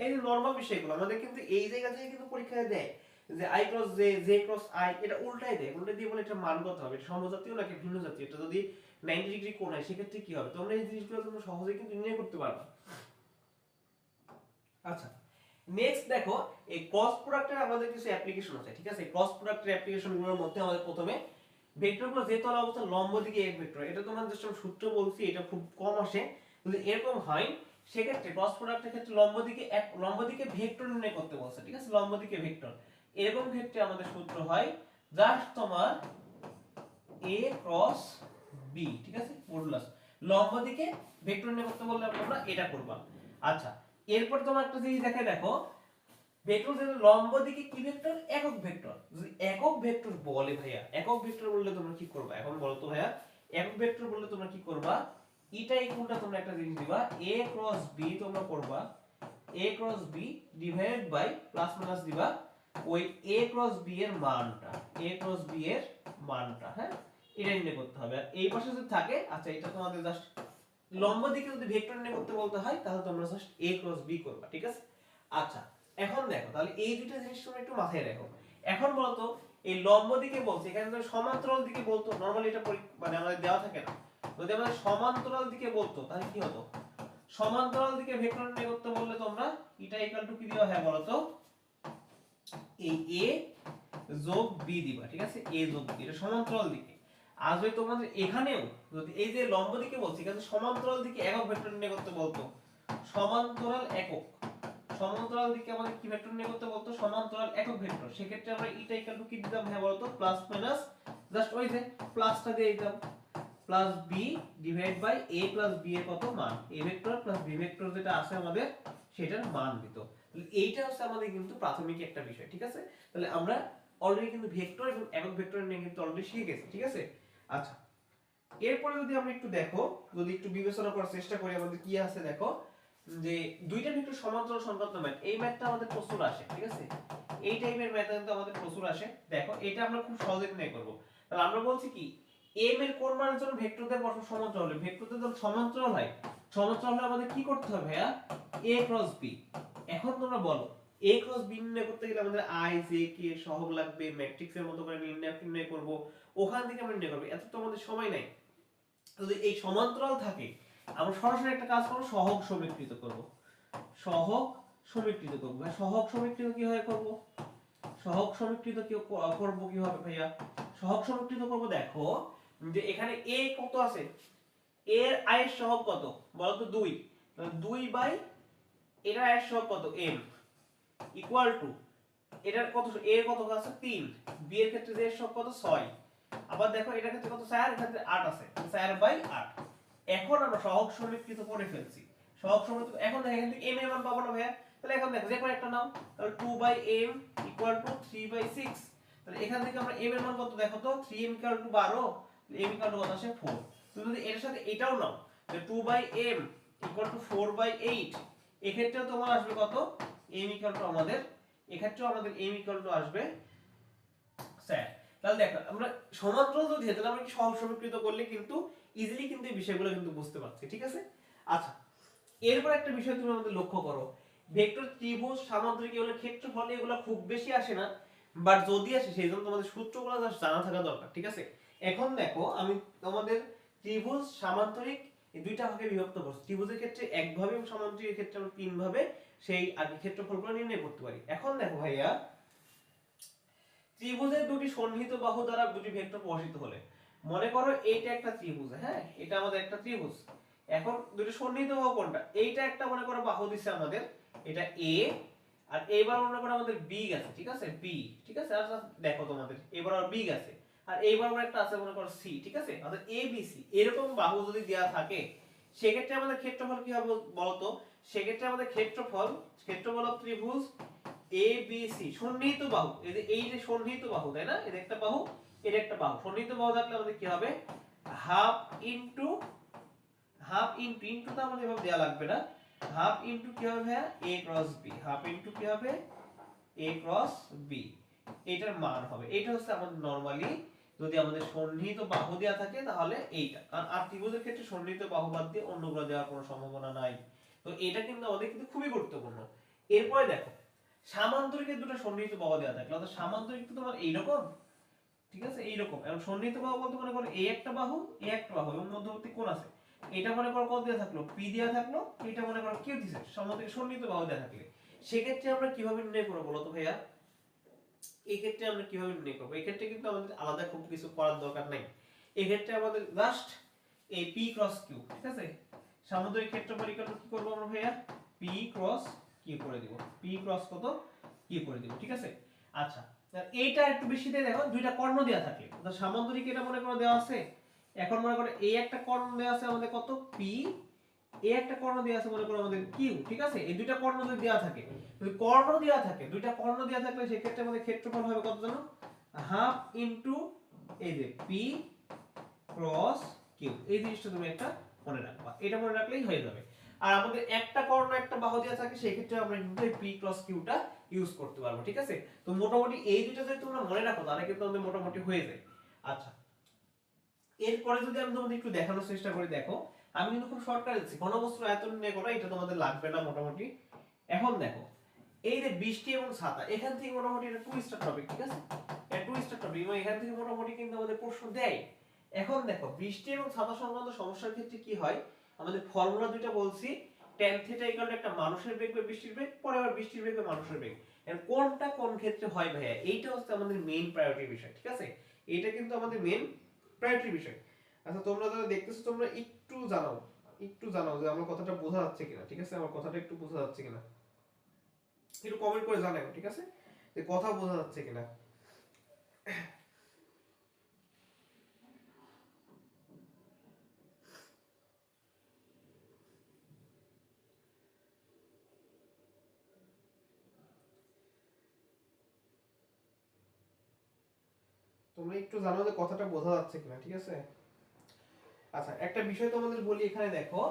এই যে নরমাল বিষয়গুলো আমাদের কিন্তু এই জায়গা থেকে কিন্তু পরীক্ষায় দেয় যে i cross j, j cross i, এটা উল্টাই দেয়, উল্টাই দিয়ে বলে এটা মান কত হবে, এটা সমজাতীয় নাকি ভিন্ন জাতীয়, এটা যদি 90 ডিগ্রি কোণ হয় সেক্ষেত্রে কি হবে, তোমরা এই জিনিসগুলো তোমরা সহজেই কিন্তু নির্ণয় করতে পারবা। আচ্ছা, নেক্সট দেখো এই ক্রস প্রোডাক্টের আমাদের কিছু অ্যাপ্লিকেশন আছে, ঠিক আছে, ক্রস প্রোডাক্টের অ্যাপ্লিকেশনগুলোর মধ্যে আমাদের প্রথমে ভেক্টরগুলো যে তলা অবস্থা লম্ব দিকে এক ভেক্টর, এটা তোমাদের জাস্ট আমি সূত্র বলছি, এটা খুব কম আসে, যদি এরকম হয় সেক্ষেত্রে ক্রস প্রোডাক্টের ক্ষেত্রে লম্ব দিকে ভেক্টর নির্ণয় করতে বলছে, ঠিক আছে, লম্ব দিকে ভেক্টর, এরকম ক্ষেত্রে আমাদের সূত্র হয় জাস্ট তোমার a ক্রস b, ঠিক আছে, মডুলাস, লম্ব দিকে ভেক্টর নির্ণয় করতে বললে আমরা এটা করবা। আচ্ছা, এরপর তোমার একটা জিনিস দেখো ভেক্টর যেটা লম্ব দিকে কি ভেক্টর, একক ভেক্টর, যদি একক ভেক্টর বলে ভাইয়া, একক ভেক্টর বললে তোমরা কি করবা, এখন বলো তো ভাইয়া, একক ভেক্টর বললে তোমরা কি করবা, এটা ইকুয়ালটা তোমরা একটা জিনিস দিবা a ক্রস b, তোমরা করবা a cross b divided by plus minus দিবা ওই a ক্রস b এর মানটা, a ক্রস b এর মানটা, হ্যাঁ, এটা নির্ণয় করতে হবে। আর এই পাশে যদি থাকে, আচ্ছা এটা তোমাদের জাস্ট লম্ব দিকে যদি ভেক্টর নির্ণয় করতে বলতে হয় তাহলে তোমরা জাস্ট a ক্রস b করবা, ঠিক আছে। আচ্ছা, এখন দেখো তাহলে এই দুটো জিনিস তোমরা একটু মাথায় রাখো। এখন বলতো এই লম্ব দিকে বলছে, এখানে যদি সমান্তরাল দিকে বলতো, নরমালি এটা মানে আমাদের দেওয়া থাকে না, যদি আমাদের সমান্তরাল দিকে বলতো তাহলে কি হতো, সমান্তরাল দিকে ভেক্টর নির্ণয় করতে বললে তোমরা এটা ইকুয়াল টু কি দিবা, হ্যাঁ বলতো এই a যোগ b দিবা, ঠিক আছে, a যোগ b, এটা সমান্তরাল দিকে। আর যদি তোমাদের এখানেও যদি এই যে লম্ব দিকে বলছি, এখানে সমান্তরাল দিকে একক ভেক্টর নির্ণয় করতে বলতো, সমান্তরাল একক, সমান্তরাল দিকে আমাদের কি ভেক্টর নির্ণয় করতে বলতো, সমান্তরাল একক ভেক্টর, সেক্ষেত্রে আমরা এটা ইকুয়াল টু কি দিতাম, হ্যাঁ বলতো প্লাস মাইনাস, জাস্ট ওই যে প্লাসটা দিয়ে দিতাম, plus b divide by a plus b এর কত মান, a vector plus b vector যেটা আছে আমাদের সেটার মান দিত। তাহলে এইটা হচ্ছে আমাদের কিন্তু প্রাথমিক একটা বিষয়, ঠিক আছে। তাহলে আমরা অলরেডি কিন্তু ভেক্টর এবং একক ভেক্টর নিয়ে কিন্তু অলরেডি শিখে গেছি, ঠিক আছে। আচ্ছা, এরপরে যদি আমরা একটু দেখো, যদি একটু বিবেচনা করার চেষ্টা করি আমাদের কি আছে, দেখো যে দুইটা ভেক্টর সমান্তরাল সংক্রান্ত ম্যাথ, এই ম্যাথটা আমাদের প্রচুর আসে, ঠিক আছে, এই টাইপের ম্যাথ কিন্তু আমাদের প্রচুর আসে। দেখো এটা আমরা খুব সহজে নির্ণয় করব। তাহলে আমরা বলছি কি m এর কোন মানের জন্য ভেক্টরদের পরস্পর সমান্তরাল হবে, ভেক্টরদের যখন সমান্তরাল হয়, সমান্তরাল হলে আমাদের কি করতে হবে ভাইয়া, a ক্রস b। এখন তোমরা বলো a ক্রস b নির্ণয় করতে গেলে আমাদের i j k সহগ লাগবে, ম্যাট্রিক্সের মতো করে নির্ণয় করব, ওখান থেকে আমরা নির্ণয় করব, এত তো আমাদের সময় নাই। যদি এই সমান্তরাল থাকে আমরা সরাসরি একটা কাজ করব, সহগ সমীকৃত করব। সহগ সমীকৃত করব। সহগ সমীকৃত কিভাবে করব? সহগ সমীকৃত করব কিভাবে ভাইয়া? সহগ সমীকৃত করব, দেখো যে এখানে a কত আছে, এর আয়ের সহগ কত বলো তো? 2। তাহলে 2 বাই এর আয়ের সহগ কত m ইকুয়াল টু এটার কত, এর কত আছে 3, b এর ক্ষেত্রে এর সহগ কত 6। আবার দেখো এটার ক্ষেত্রে কত 4, এর ক্ষেত্রে 8 আছে, 4 বাই 8। এখন আমরা সহগ সমীকৃত করে ফেলছি। সহগ সমীকৃত এখন দেখো এখান থেকে m এর মান পাবো না ভাইয়া, তাহলে এখন দেখো যে কোনো একটা নাও, তাহলে 2 by m equal to 3 by 6। তাহলে এখান থেকে আমরা m এর মান কত দেখো তো, 3m equal to 12, m equal to কত আসে 4। তুমি যদি এর সাথে এটাও নাও, যে 2 by m equal to 4 by 8, এক্ষেত্রেও তোমার আসবে কত, m ইকুয়াল টু আমাদের, এক্ষেত্রেও আমাদের m ইকুয়াল টু আসবে 4। তাহলে দেখো আমরা সমান্তরাল যদি হয় তাহলে আমরা কি সহগ সমীকৃত করলে কিন্তু ইজিলি কিন্তু এই বিষয়গুলো কিন্তু বুঝতে পারছি, ঠিক আছে? আচ্ছা, এরপর একটা বিষয় তুমি আমাদের লক্ষ্য করো, ভেক্টর ত্রিভুজ সামান্তরিক এগুলো ক্ষেত্রফল এগুলো খুব বেশি আসে না, বাট যদি আসে সেই জন্য তোমাদের সূত্রগুলো জানা থাকা দরকার, ঠিক আছে? এখন দেখো আমি তোমাদের ত্রিভুজ সামান্তরিক এই দুইটা ভাগে বিভক্ত করছি। ত্রিভুজের ক্ষেত্রে একভাবে এবং সামান্তরিকের ক্ষেত্রে আমরা তিন ভাবে সেই আগে ক্ষেত্রফলগুলো নির্ণয় করতে পারি। এখন দেখো ভাইয়া, ত্রিভুজের দুটি সন্নিহিত বাহু দ্বারা দুটি ভেক্টর প্রকাশিত হলে, মনে করো এইটা একটা ত্রিভুজ, হ্যাঁ এটা আমাদের একটা ত্রিভুজ। এখন দুটি সন্নিহিত বাহু কোনটা? এইটা একটা মনে করো বাহু দিছে আমাদের, এটা a, আর এইবার মনে করো আমাদের b গেছে, ঠিক আছে, b, ঠিক আছে। আর দেখো তোমাদের এবার আর b গেছে, আর এইবার আমরা একটা আছে মনে করো c, ঠিক আছে। আমাদের a b c এরকম বাহু যদি দেয়া থাকে সেক্ষেত্রে আমাদের ক্ষেত্রফল কি হবে বলতো? সেক্ষেত্রে আমাদের ক্ষেত্রফল ত্রিভুজ এ বি সি সন্নিহিত বাহু, এই যে সন্নিহিত বাহু, তাই না? এর একটা বাহু, এর একটা বাহু, সন্নিহিত বাহু থাকলে আমাদের কি হবে, হাফ ইনটু তো আমাদের এভাবে দেয়া লাগবে না, হাফ ইনটু কি হবে ভাইয়া, a cross b, half into কি হবে, a ক্রস b, এটার মান হবে। এটা হচ্ছে আমাদের নরমালি যদি আমাদের সন্নিহিত বাহু দেয়া থাকে তাহলে এইটা, কারণ আর ত্রিভুজের ক্ষেত্রে সন্নিহিত বাহু বাদ দিয়ে অন্যগুলো দেওয়ার কোনো সম্ভাবনা নাই। তো এটা কিন্তু আমাদের কিন্তু খুবই গুরুত্বপূর্ণ। এরপরে দেখো সামান্তরিকের দুটো সন্নিহিত বাহু দেওয়া থাকলে, অর্থাৎ সামান্তরিক তো তোমার এইরকম, ঠিক আছে, এইরকম। এবং সন্নিহিত বাহু বলতে মনে করো এই একটা বাহু, এই একটা বাহু এবং মধ্যবর্তী কোণ আছে, এটা মনে করো কত দেওয়া থাকলো, p দেওয়া থাকলো, এটা মনে করো q দিছে, সামান্তরিক সন্নিহিত বাহু দেওয়া থাকলে সেক্ষেত্রে আমরা কিভাবে নির্ণয় করবো বলো তো ভাইয়া? এই ক্ষেত্রে আমরা কিভাবে নির্ণয় করবো? এই ক্ষেত্রে কিন্তু আমাদের আলাদা খুব কিছু করার দরকার নাই। এই ক্ষেত্রে আমাদের জাস্ট এই p ক্রস q, ঠিক আছে, সামুদ্রিক ক্ষেত্রফল ইকুয়াল টু কি করব আমরা ভাইয়া, p ক্রস q করে দিব, p ক্রস কত, q করে দিব, ঠিক আছে। আচ্ছা, এইটা একটু বেশি দিয়ে দেখো, দুইটা কর্ণ দেয়া থাকে, তো সামুদ্রিক এটা মনে করো দেওয়া আছে, এখন মনে করো এই একটা কর্ণ দেওয়া আছে আমাদের কত, p, এই একটা কর্ণ দেওয়া আছে মনে করো আমাদের q, ঠিক আছে। এই দুইটা কর্ণ যদি দেওয়া থাকে, যদি কর্ণ দেওয়া থাকে, দুইটা কর্ণ দেওয়া থাকলে সেই ক্ষেত্রে আমাদের ক্ষেত্রফল হবে কত জানো, হাফ ইনটু এই যে p ক্রস q। এই জিনিসটা তুমি একটা মনে রাখবা, এটা মনে রাখলেই হয়ে যাবে। আর আমাদের একটা কর্ণ একটা বাহু দেওয়া থাকে সেই ক্ষেত্রে আমরা কিন্তু এই p ক্রস q টা ইউজ করতে পারবো, ঠিক আছে। তো মোটামুটি এই দুটো যদি তোমরা মনে রাখো তাহলে কিন্তু আমাদের মোটামুটি হয়ে যায়। আচ্ছা, এরপরে যদি আমি তোমাদের একটু দেখানোর চেষ্টা করি, দেখো আমি কিন্তু খুব শর্টকাট দিচ্ছি, ঘনবস্তুর আয়তন নিয়ে করা, এটা তোমাদের লাগবে না মোটামুটি। এখন দেখো এই যে বৃষ্টি এবং ছাতা, এখান থেকে মোটামুটি এটা টু স্টার টপিক, ঠিক আছে, এটা টু স্টার টপিক এবং এখান থেকে মোটামুটি কিন্তু আমাদের প্রশ্ন দেয়। এখন দেখো বৃষ্টি এবং ছাতা সংক্রান্ত সমস্যার ক্ষেত্রে কি হয়, আমাদের ফর্মুলা দুইটা বলছি, tan থিটা ইকুয়াল টু একটা মানুষের বেগ বা বৃষ্টির বেগ, পরে আবার বৃষ্টির বেগ বা মানুষের বেগ, এর কোনটা কোন ক্ষেত্রে হয় ভাইয়া, এইটা হচ্ছে আমাদের মেইন প্রায়োরিটি বিষয়, ঠিক আছে। এইটা কিন্তু আমাদের মেইন প্রায়োরিটি বিষয়। আচ্ছা, তোমরা যারা দেখতেছো তোমরা একটু জানাও যে আমার কথাটা বোঝা যাচ্ছে কিনা, ঠিক আছে, আমার কথাটা একটু বোঝা যাচ্ছে কিনা, একটু কমেন্ট করে জানাও, ঠিক আছে, যে কথা বোঝা যাচ্ছে কিনা। তোমরা একটু জানো যে কথাটা বোঝা যাচ্ছে কিনা, ঠিক আছে। আচ্ছা, একটা বিষয় তোমাদের বলি, এখানে দেখো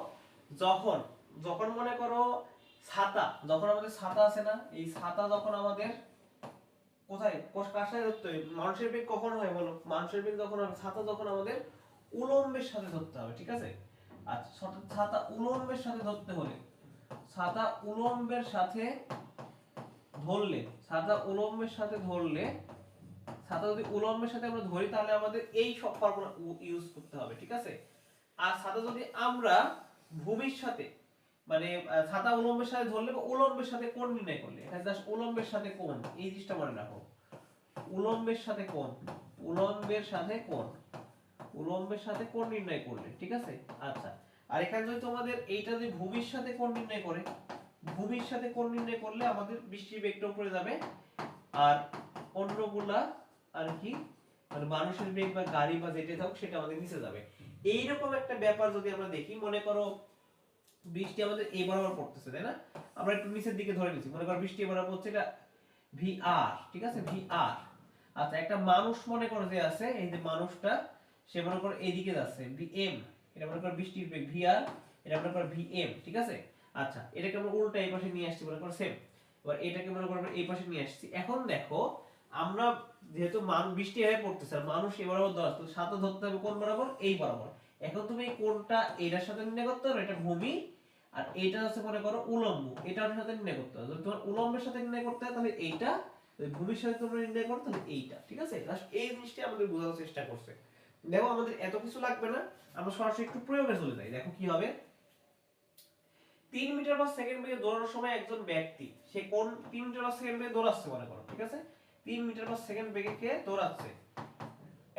যখন যখন মনে করো ছাতা, যখন আমাদের ছাতা আছে না, এই ছাতা যখন আমাদের কোথায় কার সাথে ধরতে হয়, মানুষের বেগ কখন হয় বলো, মানুষের বেগ যখন হবে, ছাতা যখন আমাদের উলম্বের সাথে ধরতে হবে, ঠিক আছে। আচ্ছা, ছাতা উলম্বের সাথে ধরতে হলে, ছাতা উলম্বের সাথে ধরলে, ছাতা উলম্বের সাথে ধরলে, ছাতা যদি উলম্বের সাথে আমরা ধরি তাহলে আমাদের এই সব ফর্মুলা ইউজ করতে হবে, ঠিক আছে। আর ছাতা যদি আমরা ভূমির সাথে মানে ছাতা উলম্বের সাথে ধরলে বা উলম্বের সাথে কোণ নির্ণয় করলে, এটা জাস্ট উলম্বের সাথে কোণ, এই জিনিসটা মনে রাখো। উলম্বের সাথে কোণ, উলম্বের সাথে কোণ, উলম্বের সাথে কোণ নির্ণয় করলে, ঠিক আছে। আচ্ছা, আর এখানে যদি তোমাদের এইটা যদি ভূমির সাথে কোণ নির্ণয় করে, ভূমির সাথে কোণ নির্ণয় করলে আমাদের বৃষ্টির বেগটা উপরে যাবে, আর অন্যগুলা আর কি মানে মানুষের বেগ বা গাড়ি বা যেটা থাকুক সেটা আমাদের নিচে যাবে। এইরকম একটা ব্যাপার যদি আমরা দেখি, মনে করো বৃষ্টি আমাদের এই বরাবর পড়তেছে, তাই না? আমরা একটু নিচের দিকে ধরে নিচ্ছি, মনে করো বৃষ্টি বরাবর হচ্ছে এটা ভি আর, ঠিক আছে, ভি আর। আচ্ছা, একটা মানুষ মনে করো যে আছে, এই যে মানুষটা সে মনে করো এইদিকে যাচ্ছে ভি এম, এটা মনে করো বৃষ্টির বেগ ভি আর, এটা মনে করো ভি এম, ঠিক আছে। আচ্ছা, এটাকে আমরা উল্টা এই পাশে নিয়ে আসছি, মনে করো সেম। এবার এটাকে মনে করো এই পাশে নিয়ে আসছি। এখন দেখো আমরা যেহেতু বৃষ্টি হয়ে পড়তেছে আর মানুষ এই বরাবর ধরছে, তো সাথে ধরতে হবে কোন বরাবর, এই বরাবর। এখন তুমি এই কোণটা এটার সাথে নির্ণয় করতে হবে, এটা ভূমি, আর এটা হচ্ছে মনে করো উলম্ব, এটার সাথে নির্ণয় করতে হবে। যদি তোমার উলম্বের সাথে নির্ণয় করতে হয় তাহলে এইটা, যদি ভূমির সাথে তোমরা নির্ণয় করো তাহলে এইটা, ঠিক আছে। এই জিনিসটা আমাদের বোঝানোর চেষ্টা করছে। দেখো আমাদের এত কিছু লাগবে না, আমরা সরাসরি একটু প্রয়োগে চলে যাই। দেখো কি হবে, 3 মিটার পার সেকেন্ড বেগে দৌড়ানোর সময় একজন ব্যক্তি সে কোন 3 মিটার পার সেকেন্ড বেগে দৌড়াচ্ছে মনে করো, ঠিক আছে। 3 মিটার পার সেকেন্ড বেগে কে দৌড়াচ্ছে,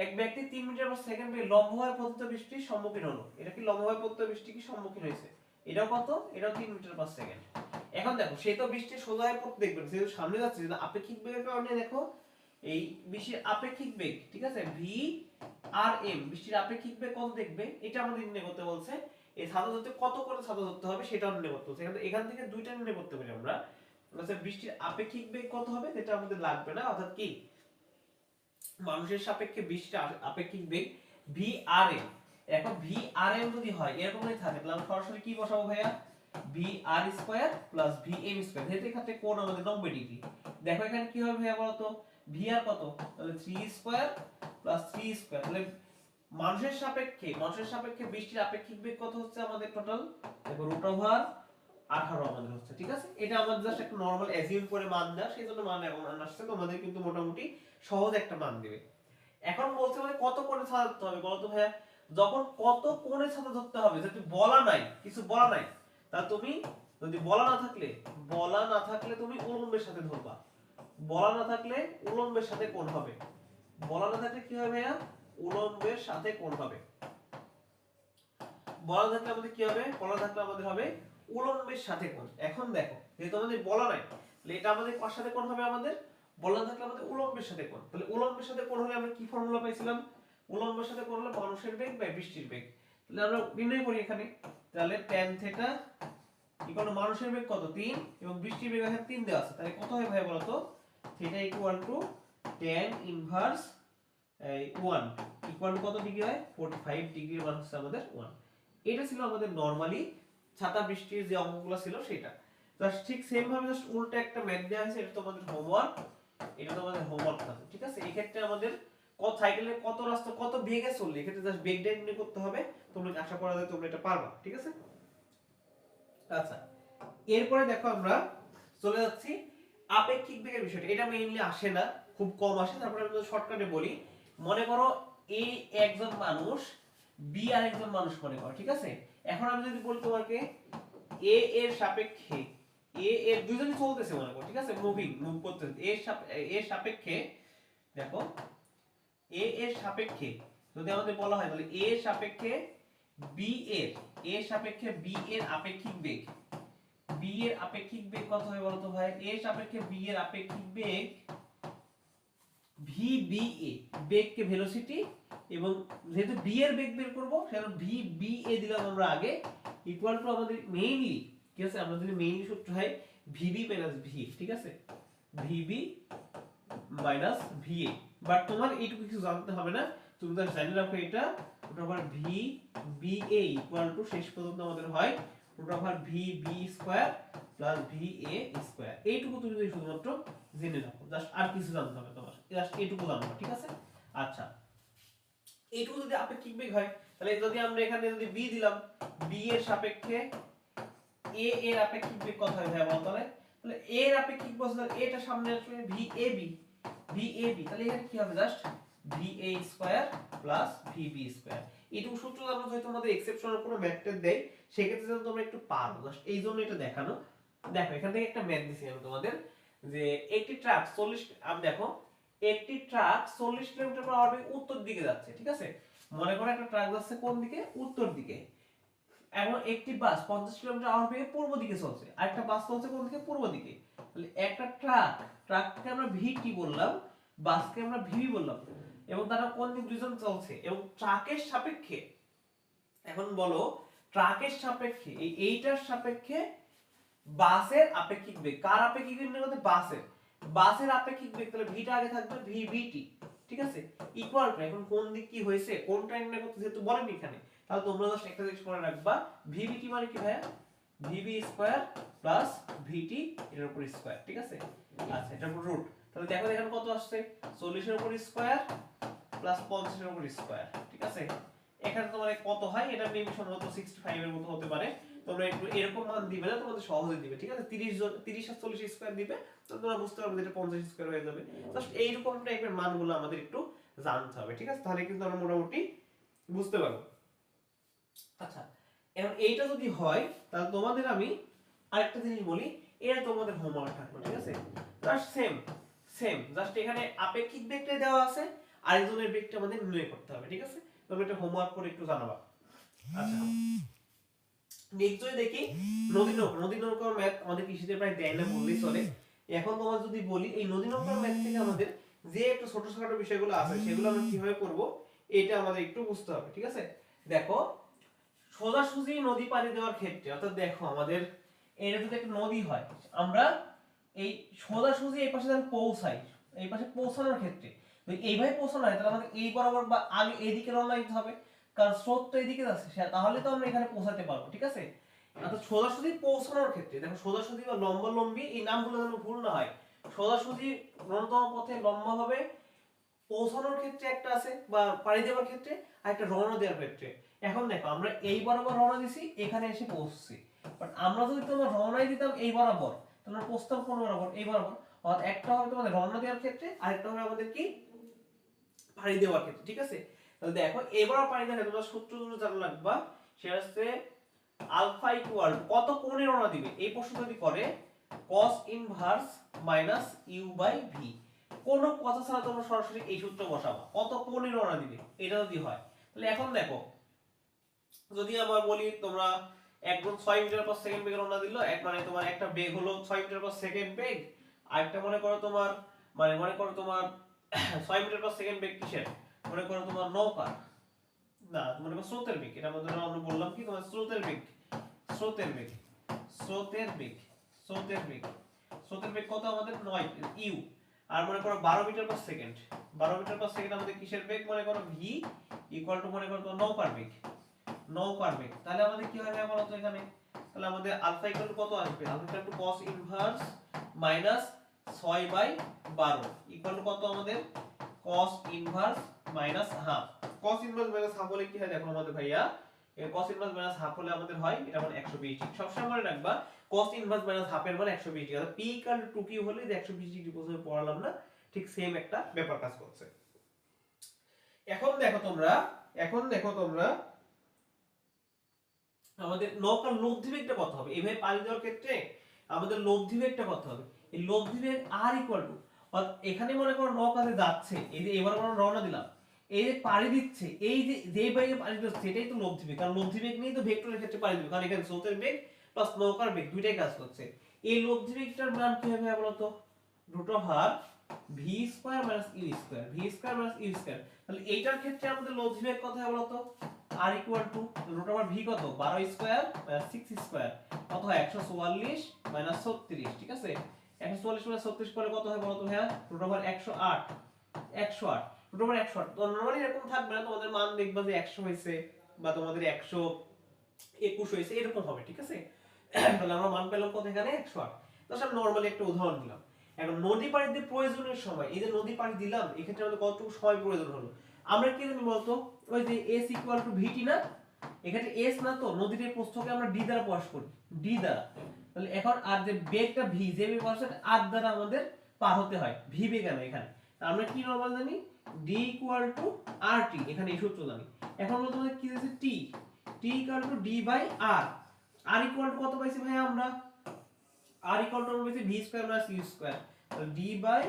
এক ব্যক্তি 3 মিটার পার সেকেন্ড বেগে লম্বভাবে পতিত বৃষ্টির সম্মুখীন হলো। এটা কি লম্বভাবে পতিত বৃষ্টি কি সম্মুখীন হয়েছে, এটাও কত, এটাও 3 মিটার পার সেকেন্ড। এখন দেখো সে তো বৃষ্টি সোজা হয়ে পড়তে দেখবেন, সে সামনে যাচ্ছে, যেটা আপেক্ষিক বেগের কারণে দেখো এই বৃষ্টির আপেক্ষিক বেগ, ঠিক আছে, ভি আর এম, বৃষ্টির আপেক্ষিক বেগ কত দেখবে, এটা আমাদের নির্ণয় করতে বলছে। এই ছাতা ধরতে কত করে ছাতা ধরতে হবে সেটাও নির্ণয় করতে বলছে। এখান থেকে দুইটা নির্ণয় করতে পারি আমরা, বৃষ্টির আপেক্ষিক বেগ কত হবে, যেটা আমাদের লাগবে না, অর্থাৎ কি মানুষের সাপেক্ষে বৃষ্টির আপেক্ষিক বেগ ভি আর এম। এখন ভি আর এম যদি হয় এরকমই থাকে, তাহলে আমরা সরাসরি কি বসাবো ভাইয়া, V R square plus V M square, যেহেতু এখানে কোণ আমাদের 90 ডিগ্রি। দেখো এখানে কি হবে ভাইয়া বলতো, ভি আর কত, তাহলে 3 স্কয়ার প্লাস 3 স্কয়ার, তাহলে মানুষের সাপেক্ষে বৃষ্টির আপেক্ষিক বেগ কত হচ্ছে আমাদের টোটাল, দেখো রুট ওভার 18 আমাদের হচ্ছে, ঠিক আছে। এটা আমাদের জাস্ট একটা নরমাল অ্যাজিউম করে মান দেওয়া, সেজন্য মান এখন আসছে, তোমাদের কিন্তু মোটামুটি সহজ একটা মান দিবে। এখন বলতে মানে কত কোণে ছাতা ধরতে হবে বলতো ভাইয়া, যখন কত কোণে ছাতা ধরতে হবে যদি বলা নাই, কিছু বলা নাই, তা তুমি যদি বলা না থাকলে তুমি উলম্বের সাথে ধরবা, বলা না থাকলে উলম্বের সাথে কোণ হবে, বলা না থাকলে কি হবে ভাইয়া, উলম্বের সাথে কোণ হবে। বলা থাকলে আমাদের কি হবে, বলা থাকলে আমাদের হবে উলম্বের সাথে কোণ। এখন দেখো যেহেতু আমাদের বলা নাই, তাহলে এটা আমাদের কার সাথে কোণ হবে, আমাদের বলা থাকলে আমাদের উলম্বের সাথে কোণ। তাহলে উলম্বের সাথে কোণ হলে আমরা কি ফর্মুলা পাইছিলাম, উলম্বের সাথে কোণ হলে মানুষের বেগ বাই বৃষ্টির বেগ। তাহলে আমরা নির্ণয় করি এখানে, তাহলে tan থিটা ইকুয়াল টু মানুষের বেগ কত 3 এবং বৃষ্টির বেগ এখানে 3 দেওয়া আছে, তাহলে কত হয় ভাই বলো তো, theta equal to tan inverse 1 equal to কত ডিগ্রি হয়, 45 ডিগ্রি, মান হচ্ছে আমাদের 1। এটা ছিল আমাদের নরমালি ছাতা বৃষ্টির যে অঙ্কগুলো ছিল সেটা। জাস্ট ঠিক সেম ভাবে জাস্ট উল্টা একটা ম্যাথ দেওয়া আছে, এটা তোমাদের হোমওয়ার্ক, এটা তোমাদের হোমওয়ার্ক আছে, ঠিক আছে। এই ক্ষেত্রে আমাদের কত সাইকেলে কত রাস্তা কত বেগে চললে, এক্ষেত্রে জাস্ট বেগটা নির্ণয় করতে হবে, তোমরা আশা করা যায় তোমরা এটা পারবা, ঠিক আছে। আচ্ছা, এরপরে দেখো আমরা চলে যাচ্ছি আপেক্ষিক বেগের বিষয়টা। এটা মেইনলি আসে না, খুব কম আসে, তারপরে আমি শর্টকাটে বলি। মনে করো এ একজন মানুষ, বি আরেকজন মানুষ মনে করো, ঠিক আছে। এখন আমি যদি বলি তোমাকে এ এর সাপেক্ষে, এ এর দুইজনই চলতেছে মনে করো, ঠিক আছে, মুভ করতেছে, এর সাপেক্ষে দেখো এ এর সাপেক্ষে যদি আমাদের বলা হয় তাহলে এ এর সাপেক্ষে বি এর, এ সাপেক্ষে বি এর আপেক্ষিক বেগ, বি এর আপেক্ষিক বেগ কত হয় বলতো ভাই, এ সাপেক্ষে বি এর আপেক্ষিক বেগ ভি বি এ, বেগকে ভেলোসিটি, এবং যেহেতু বি এর বেগ বের করব সেজন্য ভি বি এ দিলাম আমরা আগে, ইকুয়াল টু আমাদের মেইনলি কি আছে, আমরা যদি মেইনলি সূত্র হয় ভিবি মাইনাস ভি, ঠিক আছে, VB minus V A. But তোমার এইটুকু কিছু জানতে হবে না, তুমি তো জানি রাখো এটা root over V B A equal to শেষ পর্যন্ত আমাদের হয় root over V B square plus V A square. এইটুকু তুমি যদি শুধুমাত্র জেনে রাখো, জাস্ট আর কিছু জানতে হবে তোমার, জাস্ট এইটুকু জানতে হবে, ঠিক আছে। আচ্ছা, এইটুকু যদি আপেক্ষিক বেগ হয়, তাহলে যদি আমরা এখানে যদি বি দিলাম, বি এর সাপেক্ষে এ এর আপেক্ষিক বেগ কত হয় ভাই বলতো, তাহলে এ এর আপেক্ষিক বলতে এটা সামনে আসলে V A B, V A B, তাহলে এখানে কি হবে, just V A square plus V B square. এইটুকু সূত্র জানো যদি তোমাদের এক্সেপশনাল কোনো ম্যাথড দেয় সেক্ষেত্রে যেন তোমরা একটু পারো, জাস্ট এই জন্য এটা দেখানো। দেখো এখান থেকে একটা ম্যাথ দিছি আমি তোমাদের, যে একটি ট্রাক 40, আমি দেখো একটি ট্রাক 40 কিলোমিটার পার আওয়ারে উত্তর দিকে যাচ্ছে, ঠিক আছে? মনে করো একটা ট্রাক যাচ্ছে কোন দিকে? উত্তর দিকে। এবং একটি বাস 50 কিলোমিটার আওয়ার বেগে পূর্ব দিকে চলছে, আর একটা বাস চলছে কোন দিকে? পূর্ব দিকে। তাহলে একটা ট্রাককে আমরা ভিটি বললাম, বাসকে আমরা ভিবি বললাম, এবং তারা কোন দিক দুইজন চলছে, এবং ট্রাকের সাপেক্ষে, এখন বলো ট্রাকের সাপেক্ষে এইটার সাপেক্ষে বাসের আপেক্ষিক বেগ, কার আপেক্ষিক বেগ নির্ণয় করতে? বাসের আপেক্ষিক বেগ, তাহলে ভিটা আগে থাকবে ভিবিটি, ঠিক আছে? ইকুয়াল টু, এখন কোন দিক কি হয়েছে কোনটা নির্ণয় করতে যেহেতু বলেনি এখানে, তাহলে তোমরা জাস্ট একটা জিনিস মনে রাখবা, ভিবিটি মানে কি ভাইয়া? ভিবি স্কয়ার প্লাস ভিটি এর উপর স্কয়ার, ঠিক আছে? আচ্ছা এটার উপর রুট, তাহলে দেখো এখানে কত আসছে? 40 এর উপর স্কয়ার প্লাস 50 এর উপর স্কয়ার, ঠিক আছে? এখানে তোমার কত হয়? এটা মেবি সম্ভবত 65 এর মতো হতে পারে। তোমরা একটু এরকম মান দিবে না, তোমাদের সহজে দিবে, ঠিক আছে? 30 আর 40 স্কয়ার দিবে, তো তোমরা বুঝতে পারবে এটা 50 স্কয়ার হয়ে যাবে। জাস্ট এইরকম টাইপের মানগুলো আমাদের একটু জানতে হবে, ঠিক আছে? তাহলে কিন্তু আমরা মোটামুটি বুঝতে পারবো। আচ্ছা এখন এইটা যদি হয় তাহলে তোমাদের আমি আরেকটা জিনিস বলি, এটা তোমাদের হোমওয়ার্ক থাকবে, ঠিক আছে? জাস্ট সেম জাস্ট এখানে আপেক্ষিক বেগটা দেওয়া আছে, আরেকজনের বেগটা আমাদের নির্ণয় করতে হবে, ঠিক আছে? তোমরা এটা হোমওয়ার্ক করে একটু জানাবা। আচ্ছা নেক্সট দেখি নদী নৌকার ম্যাথ আমাদের কৃষিতে প্রায় দেয় না বললেই চলে। এখন তোমার যদি বলি এই নদী নৌকার ম্যাথ থেকে আমাদের যে একটু ছোট ছোট বিষয়গুলো আছে সেগুলো আমরা কিভাবে করব এটা আমাদের একটু বুঝতে হবে, ঠিক আছে? দেখো সোজাসুজি নদী পাড়ি দেওয়ার ক্ষেত্রে, অর্থাৎ দেখো আমাদের এটা যদি একটা নদী হয়, আমরা এই সোজাসুজি এই পাশে যখন পৌঁছাই, এই পাশে পৌঁছানোর ক্ষেত্রে যদি এইভাবে পৌঁছানো হয় তাহলে আমাদের এই বরাবর বা আগে এইদিকে রওনা দিতে হবে, কারণ স্রোত তো এইদিকে যাচ্ছে, তাহলে তো আমরা এখানে পৌঁছাতে পারবো, ঠিক আছে? অর্থাৎ সোজাসুজি পৌঁছানোর ক্ষেত্রে দেখো সোজাসুজি বা লম্বি এই নামগুলো যেন ভুল না হয়। সোজাসুজি ন্যূনতম পথে লম্বাভাবে পৌঁছানোর ক্ষেত্রে একটা আছে, বা পাড়ি দেওয়ার ক্ষেত্রে, আর একটা রওনা দেওয়ার ক্ষেত্রে। এখন দেখো আমরা এই বরাবর রওনা দিছি, এখানে এসে পৌঁছছি, বাট আমরা যদি তোমার রওনাই দিতাম এই বরাবর, তোমরা পৌঁছতাম কোন বরাবর? এই বরাবর। অর্থাৎ একটা হবে তোমাদের রওনা দেওয়ার ক্ষেত্রে, আর একটা হবে আমাদের কি? পাড়ি দেওয়ার ক্ষেত্রে, ঠিক আছে? তাহলে দেখো এবার পাড়ি দেওয়ার তোমরা সূত্রগুলো জানা লাগবা, সেটা হচ্ছে আলফা ইকুয়াল কত কোণে রওনা দিবে, এই প্রশ্ন যদি করে cos inverse minus U by V, কোনো কথা ছাড়া তোমরা সরাসরি এই সূত্র বসাবা, কত কোণে রওনা দিবে এটা যদি হয়। তাহলে এখন দেখো যদি আবার বলি তোমরা একদম 6 মিটার পার সেকেন্ড বেগে রওনা দিল, এক মানে তোমার একটা বেগ হলো 6 মিটার পার সেকেন্ড বেগ, আর একটা মনে করো তোমার 6 মিটার পার সেকেন্ড বেগ কিসের? মনে করো তোমার নৌকা, না মনে করো স্রোতের বেগ, এটা আমাদের আমরা বললাম কি তোমার স্রোতের বেগ, স্রোতের বেগ স্রোতের বেগ স্রোতের বেগ স্রোতের বেগ কত আমাদের 9 ইউ, আর মনে করো 12 meter per second, 12 meter per second আমাদের কিসের বেগ? মনে করো ভি ইকুয়াল টু মনে করো তোমার নৌকার বেগ, নৌকার বেগ। তাহলে আমাদের কি হবে বলো তো এখানে? তাহলে আমাদের আলফা ইকুয়াল টু কত আসবে? Alpha equal to cos inverse minus 6/12 equal to কত আমাদের? cos inverse minus half. cos inverse minus half হলে কি হয় দেখো আমাদের ভাইয়া, এই cos ইনভার্স মাইনাস হাফ হলে আমাদের হয় এটা মানে 120 ডিগ্রি। সবসময় মনে রাখবা cos ইনভার্স মাইনাস হাফ এর মানে 120 ডিগ্রি, অর্থাৎ p ইকুয়াল টু 2q হলে যে 120 ডিগ্রি প্রথমে পড়ালাম না, ঠিক সেম একটা ব্যাপার কাজ করছে। এখন দেখো তোমরা আমাদের নৌকার লব্ধি বেগটা কত হবে? এইভাবে পাড়ি দেওয়ার ক্ষেত্রে আমাদের লব্ধি বেগটা কত হবে? এই লব্ধি বেগ r ইকুয়াল টু, এখানে মনে করো নৌকাতে যাচ্ছে, এই যে এবার আমরা রওনা দিলাম, এই যে পাড়ি দিচ্ছে, এই যে বেগে পাড়ি দিচ্ছে এটাই তো লব্ধি বেগ, কারণ লব্ধি বেগ নিয়েই তো ভেক্টরের ক্ষেত্রে পাড়ি দিবে, কারণ এখানে স্রোতের বেগ প্লাস নৌকার বেগ দুইটাই কাজ করছে। এই লব্ধি বেগটার মান কি হবে বলো তো? Root over V square minus U square, V square minus U square. তাহলে এইটার ক্ষেত্রে আমাদের লব্ধি বেগ কত হবে বলো তো? r equal to root over v কত? 12 স্কয়ার মাইনাস 6 স্কয়ার, কত হয়? 144 মাইনাস 36, ঠিক আছে? 144 মাইনাস 36 করলে কত হয় বলো তো ভাইয়া? Root over 108, 108 root over 108। তো নরমালি এরকম থাকবে না, তোমাদের মান দেখবা যে 100 হইছে বা তোমাদের 121 হইছে এরকম হবে, ঠিক আছে? তাহলে আমরা মান পেলাম কত এখানে? 108। তো আমরা নরমালি একটা উদাহরণ দিলাম। এখন নদী পাড়ি দিয়ে প্রয়োজনের সময়, এই যে নদী পাড়ি দিলাম এক্ষেত্রে আমাদের কতটুকু সময় প্রয়োজন হলো আমরা কি জানি বলতো? ওই যে s ইকুয়াল টু vt না, এখানে s না তো নদীর প্রস্থকে আমরা d দ্বারা প্রকাশ করি, d দ্বারা। তাহলে এখন আর যে বেগটা v, যে বেগ আসছে r দ্বারা আমাদের পার হতে হয়, v বেগ না এখানে, আমরা কি নরমাল জানি d ইকুয়াল টু rt, এখানে এই সূত্র জানি। এখন বলতে আমাদের কি দিয়েছে t, t equal to d by r, r equal to কত পাইছি ভাই আমরা, r ইকুয়াল টু আমরা পাইছি v square minus u square, তাহলে d by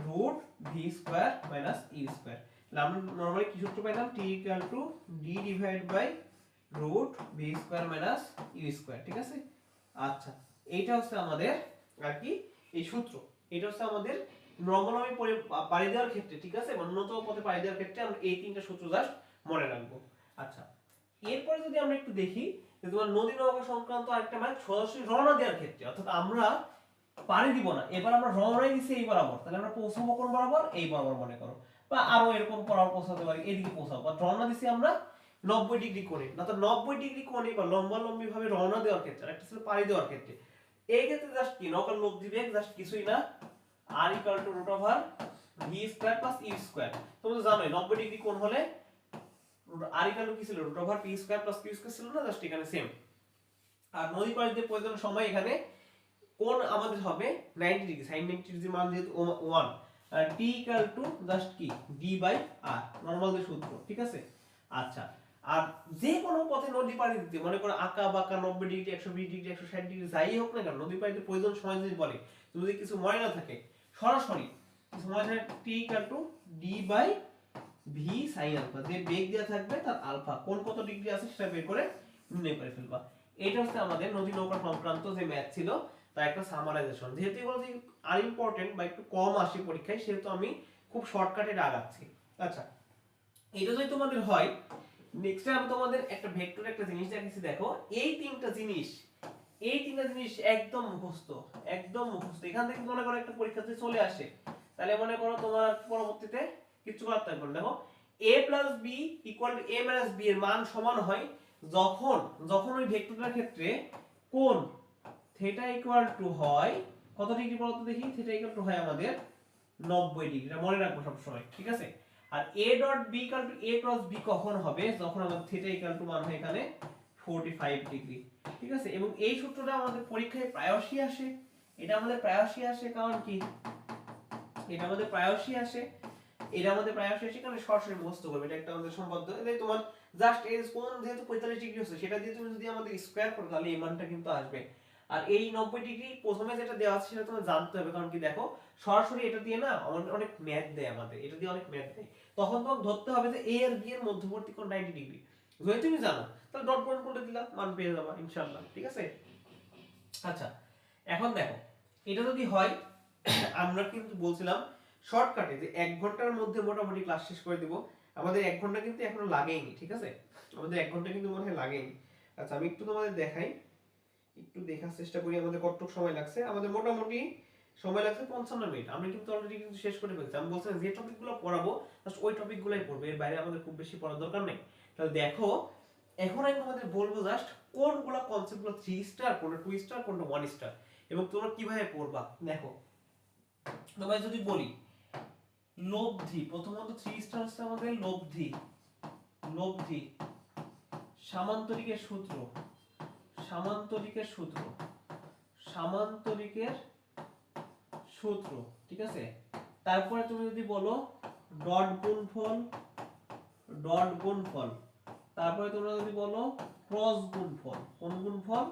root v square minus u square. তাহলে আমরা নরমালি কি সূত্র পাইলাম, t equal to d divide by root v square minus u square, ঠিক আছে। আচ্ছা, এইটা হচ্ছে আমাদের আর কি এই সূত্র, এটা হচ্ছে আমাদের নরমাল আমি পাড়ি দেওয়ার ক্ষেত্রে, ঠিক আছে, ন্যূনতম পথে পাড়ি দেওয়ার ক্ষেত্রে আমরা এই তিনটা সূত্র জাস্ট মনে রাখবো। আচ্ছা, এরপরে যদি আমরা একটু দেখি যে তোমার নদী নৌকা সংক্রান্ত আরেকটা ম্যাথ সরাসরি রওনা দেওয়ার ক্ষেত্রে, অর্থাৎ আমরা পাড়ি দিব না, এবার আমরা রওনাই দিছি এই বরাবর, তাহলে আমরা পৌঁছাবো কোন বরাবর, এই বরাবর মনে করো, বা আরো এরকম পরাবর পৌঁছাতে পারি, এদিকে পৌঁছাবো, বা রওনা দিছি আমরা 90 ডিগ্রি কোণে, না তো 90 ডিগ্রি কোণে বা লম্বালম্বি ভাবে রওনা দেওয়ার ক্ষেত্রে, আর একটা ছিল পাড়ি দেওয়ার ক্ষেত্রে। এই ক্ষেত্রে জাস্ট কি নৌকার লব্ধি বেগ জাস্ট কিছুই না, r equal to root over v square plus u square. তোমরা তো জানোই 90 ডিগ্রি কোণ হলে r ইকুয়াল টু কি ছিল, root over p square plus q square ছিল না, জাস্ট এখানে সেম। আর নদী পাড়ি দিয়ে প্রয়োজন সময় এখানে কোণ আমাদের হবে 90 ডিগ্রি, sin 90 ডিগ্রি মান যেহেতু 1, t ইকুয়াল টু জাস্ট কি d বাই r, নরমাল যে সূত্র, ঠিক আছে। আচ্ছা, আর যে কোনো পথে নদী পাড়ি দিতে মনে করো আঁকা বাঁকা 90 ডিগ্রি 120 ডিগ্রি 160 ডিগ্রি যাই হোক না কেন, নদী পাড়িতে প্রয়োজন সময় যদি বলে, যদি কিছু মনে না থাকে সরাসরি সময় থাকে t equal to d by v sin alpha, যে বেগ দেওয়া থাকবে তার আলফা কোন কত ডিগ্রি আছে সেটা বের করে নির্ণয় করে ফেলবা। এটা হচ্ছে আমাদের নদী নৌকা সংক্রান্ত যে ম্যাথ ছিল তার একটা সামারাইজেশন। যেহেতু এগুলো যে আর ইম্পর্টেন্ট বা একটু কম আসে পরীক্ষায়, সেহেতু আমি খুব শর্টকাটে আগাচ্ছি। আচ্ছা, এটা যদি তোমাদের হয়, নেক্সট আমি তোমাদের একটা ভেক্টর একটা জিনিস দেখাচ্ছি, দেখো এই তিনটা জিনিস একদম মুখস্থ, একদম মুখস্থ। এখান থেকে মনে করো একটা পরীক্ষাতে চলে আসে, তাহলে মনে করো তোমার পরবর্তীতে কিছু করতে হবে। দেখো a plus b equal to a minus b এর মান সমান হয় যখন যখন ওই ভেক্টরটার ক্ষেত্রে কোণ থিটা ইকুয়াল টু হয় কত ডিগ্রি বলতো দেখি, থিটা ইকুয়াল টু হয় আমাদের 90 ডিগ্রি, এটা মনে রাখবো সব সময়, ঠিক আছে। আর a dot b equal to a cross b কখন হবে, যখন আমাদের থিটা ইকুয়াল টু মান হয় এখানে 45 ডিগ্রি, ঠিক আছে। এবং এই সূত্রটা আমাদের পরীক্ষায় প্রায়শই আসে, এটা আমাদের প্রায়শই আসে, কারণ কি এটা আমাদের প্রায়শই আসে, এটা আমাদের প্রায়শই আসে কারণ সরাসরি মুখস্থ করবে, এটা একটা আমাদের সম্পাদ্য। এই তোমার জাস্ট এই কোণ যেহেতু 45 ডিগ্রি হচ্ছে, সেটা দিয়ে তুমি যদি আমাদের স্কয়ার করো তাহলে এই মানটা কিন্তু আসবে। আর এই 90 ডিগ্রি প্রথমে যেটা দেওয়া আছে সেটা তোমার জানতে হবে, কারণ কি দেখো সরাসরি এটা দিয়ে না অনেক ম্যাথ দেয় আমাদের, এটা দিয়ে অনেক ম্যাথ দেয়, তখন তোমাকে ধরতে হবে যে a আর b এর মধ্যবর্তী কোণ 90 ডিগ্রি। যদি তুমি জানো তাহলে ডট প্রয়োগ করে দিলা, মান পেয়ে যাবা ইনশাআল্লাহ, ঠিক আছে। আচ্ছা, এখন দেখো এটা যদি হয় আমরা কিন্তু বলছিলাম শর্টকাটে যে 1 ঘন্টার মধ্যে মোটামুটি ক্লাস শেষ করে দিব। আমাদের 1 ঘন্টা কিন্তু এখনো লাগেইনি, ঠিক আছে, আমাদের 1 ঘন্টা কিন্তু মনে হয় লাগেইনি। আচ্ছা, আমি একটু তোমাদের দেখাই, একটু দেখার চেষ্টা করি আমাদের কতটুকু সময় লাগছে। আমাদের মোটামুটি সময় লাগছে 55 মিনিট, আমি কিন্তু অলরেডি কিন্তু শেষ করে ফেলছি। আমি বলছিলাম যে টপিকগুলো পড়াবো জাস্ট ওই টপিকগুলোই পড়বে, এর বাইরে আমাদের খুব বেশি পড়ার দরকার নেই। তাহলে দেখো এখন আমি তোমাদের বলবো জাস্ট কোনগুলো কনসেপ্টগুলো 3 স্টার, কোনটা 2 স্টার, কোনটা 1 স্টার, এবং তোমরা কিভাবে পড়বা। দেখো তোমায় যদি বলি লব্ধি, প্রথমত 3 স্টার হচ্ছে আমাদের লব্ধি, লব্ধি সামান্তরিকের সূত্র, সামান্তরিকের সূত্র, সামান্তরিকের সূত্র, ঠিক আছে। তারপরে তুমি যদি বলো ডট গুণফল, ডট গুণফল, তারপরে তোমরা যদি বলো ক্রস গুণফল, কোন গুণফল,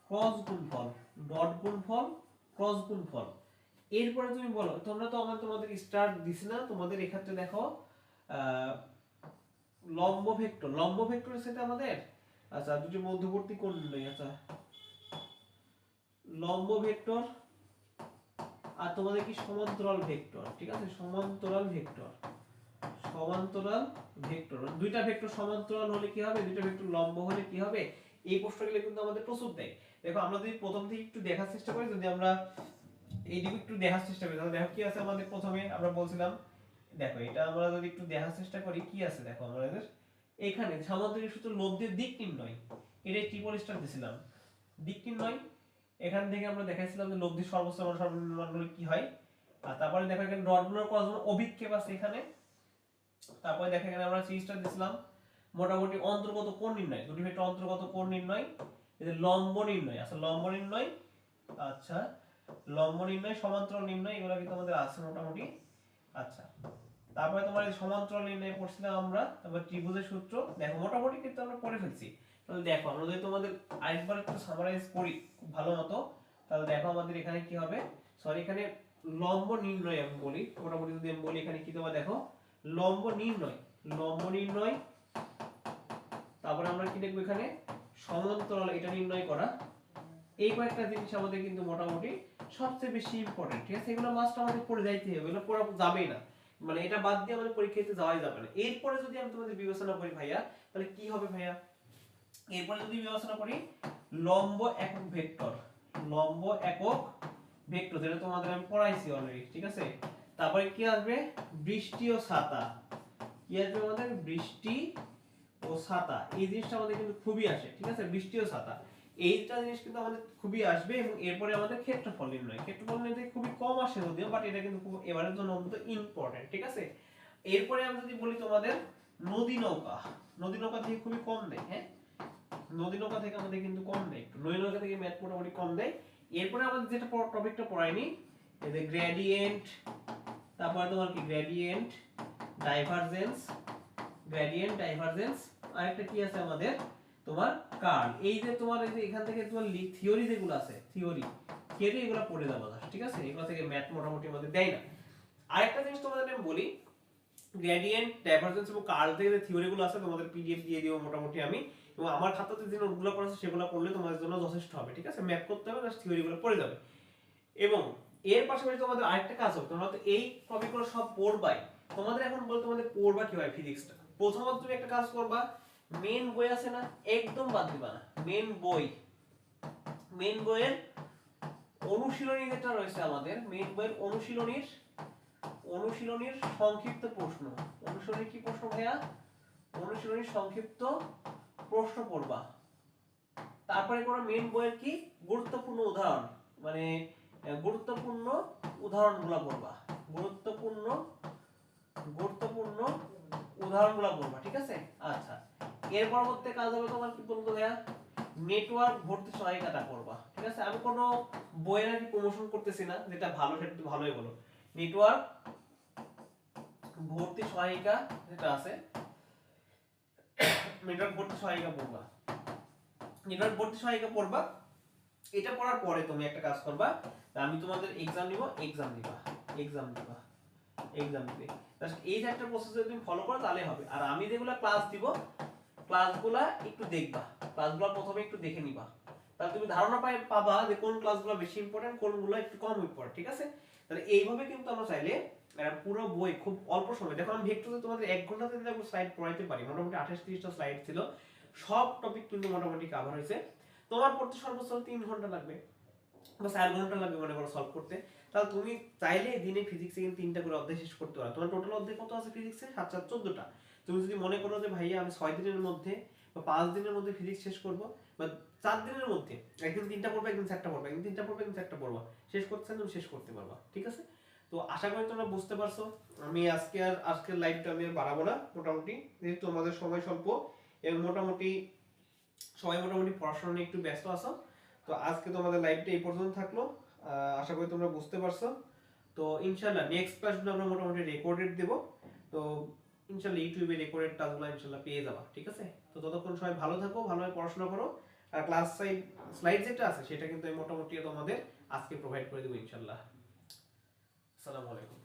ক্রস গুণফল, ডট গুণফল, ক্রস গুণফল। এরপরে তুমি বলো, তোমরা তো তোমাদের স্টার্ট দিছি না, তোমাদের এক্ষেত্রে দেখো লম্ব ভেক্টর, লম্ব ভেক্টরের সাথে আমাদের আচ্ছা দুটি মধ্যবর্তী কোণ নির্ণয়, আচ্ছা লম্ব ভেক্টর আর তোমাদের কি সমান্তরাল ভেক্টর, ঠিক আছে, সমান্তরাল ভেক্টর, সমান্তরাল ভেক্টর, দুইটা ভেক্টর সমান্তরাল হলে কি হবে, দুইটা ভেক্টর লম্ব হলে কি হবে, এই প্রশ্নগুলো কিন্তু আমাদের প্রচুর দেয়। দেখো আমরা যদি প্রথম থেকে একটু দেখার চেষ্টা করি, যদি আমরা এইদিকে একটু দেখার চেষ্টা করি তাহলে দেখো কি আছে আমাদের। প্রথমে আমরা বলছিলাম দেখো এটা আমরা যদি একটু দেখার চেষ্টা করি কি আছে, দেখো আমাদের এখানে সামান্তরিক সূত্র লব্ধির দিক নির্ণয়, এটাই ট্রিপল স্টার দিছিলাম, দিক নির্ণয়। এখান থেকে আমরা দেখাইছিলাম যে লব্ধির সর্বোচ্চ মান সর্বনিম্ন মানগুলো কি হয়। আর তারপরে দেখো এখানে ডট গুণের ক্রস গুণ অভিক্ষেপ আছে এখানে। তারপরে দেখো এখানে আমরা 3 স্টার দিছিলাম মোটামুটি অন্তর্গত কোণ নির্ণয়, দুটি ভেক্টর অন্তর্গত কোণ নির্ণয়, এই যে লম্ব নির্ণয়, আচ্ছা লম্ব নির্ণয়, আচ্ছা লম্ব নির্ণয়, সমান্তরাল নির্ণয়, এগুলো কিন্তু আমাদের আছে মোটামুটি। আচ্ছা, তারপরে তোমার এই সমান্তরাল নির্ণয় করছিলাম আমরা, তারপর ত্রিভুজের সূত্র। দেখো মোটামুটি কিন্তু আমরা পড়ে ফেলছি। তাহলে দেখো আমরা যদি তোমাদের আরেকবার একটু সামারাইজ করি খুব ভালো মতো, তাহলে দেখো আমাদের এখানে কি হবে, সরি এখানে লম্ব নির্ণয় আমি বলি, মোটামুটি যদি আমি বলি এখানে কি দেবো দেখো, লম্ব নির্ণয়, লম্ব নির্ণয়, তারপরে আমরা কি দেখবো এখানে সমান্তরাল এটা নির্ণয় করা। এই কয়েকটা জিনিস আমাদের কিন্তু মোটামুটি সবচেয়ে বেশি ইম্পর্টেন্ট, ঠিক আছে? এগুলো মাস্ট আমাদের পড়ে যাইতে হবে, এগুলো পড়া যাবেই না, মানে এটা বাদ দিয়ে আমাদের পরীক্ষাতে যাওয়াই যাবে না। এরপরে যদি আমি তোমাদের বিবেচনা করি ভাইয়া, তাহলে কি হবে ভাইয়া, এরপরে যদি বিবেচনা করি লম্ব একক ভেক্টর, লম্ব একক ভেক্টর যেটা তোমাদের আমি পড়াইছি অলরেডি, ঠিক আছে? তারপরে কি আসবে, বৃষ্টি ও ছাতা, কি আসবে আমাদের, বৃষ্টি ও ছাতা, এই জিনিসটা আমাদের কিন্তু খুবই আসে, ঠিক আছে? বৃষ্টি ও ছাতা এইটা জিনিস কিন্তু আমাদের খুবই আসবে। এবং এরপরে আমাদের ক্ষেত্রফল নির্ণয়, ক্ষেত্রফল নির্ণয় খুবই কম আসে যদিও, বাট এটা কিন্তু খুব এবারের জন্য অন্তত ইম্পর্টেন্ট, ঠিক আছে? এরপরে আমি যদি বলি তোমাদের নদী নৌকা, নদী নৌকা থেকে খুবই কম দেয়, হ্যাঁ নদী নৌকা থেকে আমাদের কিন্তু কম দেয়, একটু নদী নৌকা থেকে ম্যাথ মোটামুটি কম দেয়। এরপরে আমাদের যেটা টপিকটা পড়াইনি, এই যে গ্রেডিয়েন্ট, তারপরে তোমার কি গ্রেডিয়েন্ট, ডাইভারজেন্স, গ্রেডিয়েন্ট ডাইভারজেন্স, আরেকটা কি আছে আমাদের তোমার কার্ল। এই যে তোমার এই যে এখান থেকে তোমার থিওরি যেগুলো আছে, থিওরি এগুলো পড়ে যাবো, ঠিক আছে? এগুলো থেকে ম্যাথ মোটামুটি আমাদের দেয় না। আরেকটা জিনিস তোমাদের আমি বলি, গ্রেডিয়েন্ট ডাইভারজেন্স এবং কার্ল থেকে যে থিওরি গুলো আছে তোমাদের পিডিএফ দিয়ে দিব মোটামুটি আমি, এবং আমার খাতাতে যে নোটগুলো করা আছে সেগুলো পড়লে তোমাদের জন্য যথেষ্ট হবে, ঠিক আছে? ম্যাথ করতে হবে, জাস্ট থিওরি গুলো পড়ে যাবে। এবং এর পাশাপাশি তোমাদের আরেকটা কাজ হবে, তোমরা তো এই টপিকগুলো সব পড়বাই, তোমাদের এখন বল তোমাদের পড়বা কিভাবে ফিজিক্সটা। প্রথমত তুমি একটা কাজ করবা, মেন বই আছে না, একদম বাদ দিবা না, মেন বই, মেন বইয়ের অনুশীলনী যেটা রয়েছে আমাদের, মেন বইয়ের অনুশীলনীর, অনুশীলনীর সংক্ষিপ্ত প্রশ্ন, অনুশীলনী কি প্রশ্ন ভাইয়া, অনুশীলনীর সংক্ষিপ্ত প্রশ্ন পড়বা। তারপরে কোনো মেন বইয়ের কি গুরুত্বপূর্ণ উদাহরণ, মানে গুরুত্বপূর্ণ উদাহরণগুলো পড়বা, গুরুত্বপূর্ণ গুরুত্বপূর্ণ উদাহরণগুলো পড়বা, ঠিক আছে? আচ্ছা, এর পরবর্তী কাজ হবে তোমার কি বলতো ভাইয়া, নেটওয়ার্ক ভর্তি সহায়িকাটা করবা, ঠিক আছে? আমি কোনো বইয়ের আর কি প্রমোশন করতেছি না, যেটা ভালো সেটা তো ভালোই বলো। নেটওয়ার্ক ভর্তি সহায়িকা যেটা আছে, নেটওয়ার্ক ভর্তি সহায়িকা পড়বা, নেটওয়ার্ক ভর্তি সহায়িকা পড়বা। এটা পড়ার পরে তুমি একটা কাজ করবা, আমি তোমাদের এক্সাম নিব, এক্সাম দিবা, এক্সাম দিবা, এক্সাম দিবে, জাস্ট এই একটা প্রসেস যদি তুমি ফলো করো তাহলে হবে। আর আমি যেগুলা ক্লাস দিব, ক্লাসগুলা একটু দেখবা, ক্লাসগুলো প্রথমে একটু দেখে নিবা, তাহলে তুমি ধারণা পাবা যে কোন ক্লাসগুলো বেশি ইম্পর্টেন্ট, কোনগুলো একটু কম ইম্পর্টেন্ট, ঠিক আছে? তাহলে এইভাবে কিন্তু আমরা চাইলে পুরো বই খুব অল্প সময়, দেখো আমি ভেক্টরে তোমাদের 1 ঘন্টাতে যদি স্লাইড পড়াইতে পারি, মোটামুটি 28-30টা স্লাইড ছিল, সব টপিক কিন্তু মোটামুটি কভার হয়েছে। তোমার পড়তে সর্বোচ্চ 3 ঘন্টা লাগবে বা 4 ঘন্টা লাগবে মনে করো সলভ করতে, তাহলে তুমি চাইলে দিনে ফিজিক্সে কিন্তু 3টা করে অধ্যায় শেষ করতে পারো। তোমার টোটাল অধ্যায় কত আছে ফিজিক্সে, 7-14টা। তুমি যদি মনে করো যে ভাইয়া আমি 6 দিনের মধ্যে বা 5 দিনের মধ্যে ফিজিক্স শেষ করব, বা 4 দিনের মধ্যে একদিন 3টা পড়বা, একদিন 4টা পড়বা, একদিন 3টা পড়বা, একদিন 4টা পড়বা, শেষ করতে চান তুমি শেষ করতে পারবা, ঠিক আছে? তো আশা করি তোমরা বুঝতে পারছো। আমি আজকের লাইভটা আমি আর বাড়াবো না, মোটামুটি যেহেতু আমাদের সময় স্বল্প এবং মোটামুটি সবাই মোটামুটি পড়াশোনা নিয়ে একটু ব্যস্ত আছো, তো আজকে তোমাদের লাইভটা এই পর্যন্ত থাকলো। আশা করি তোমরা বুঝতে পারছো। তো ইনশাআল্লাহ নেক্সট ক্লাসগুলো আমরা মোটামুটি রেকর্ডেড দেব, তো ইনশাআল্লাহ ইউটিউবে রেকর্ডেড ক্লাসগুলো ইনশাআল্লাহ পেয়ে যাবা, ঠিক আছে? তো ততক্ষণ সবাই ভালো থাকো, ভালোভাবে পড়াশোনা করো, আর ক্লাস স্লাইড যেটা আছে সেটা কিন্তু আমি মোটামুটি তোমাদের আজকে প্রোভাইড করে দেবো ইনশাআল্লাহ। আসসালামু আলাইকুম।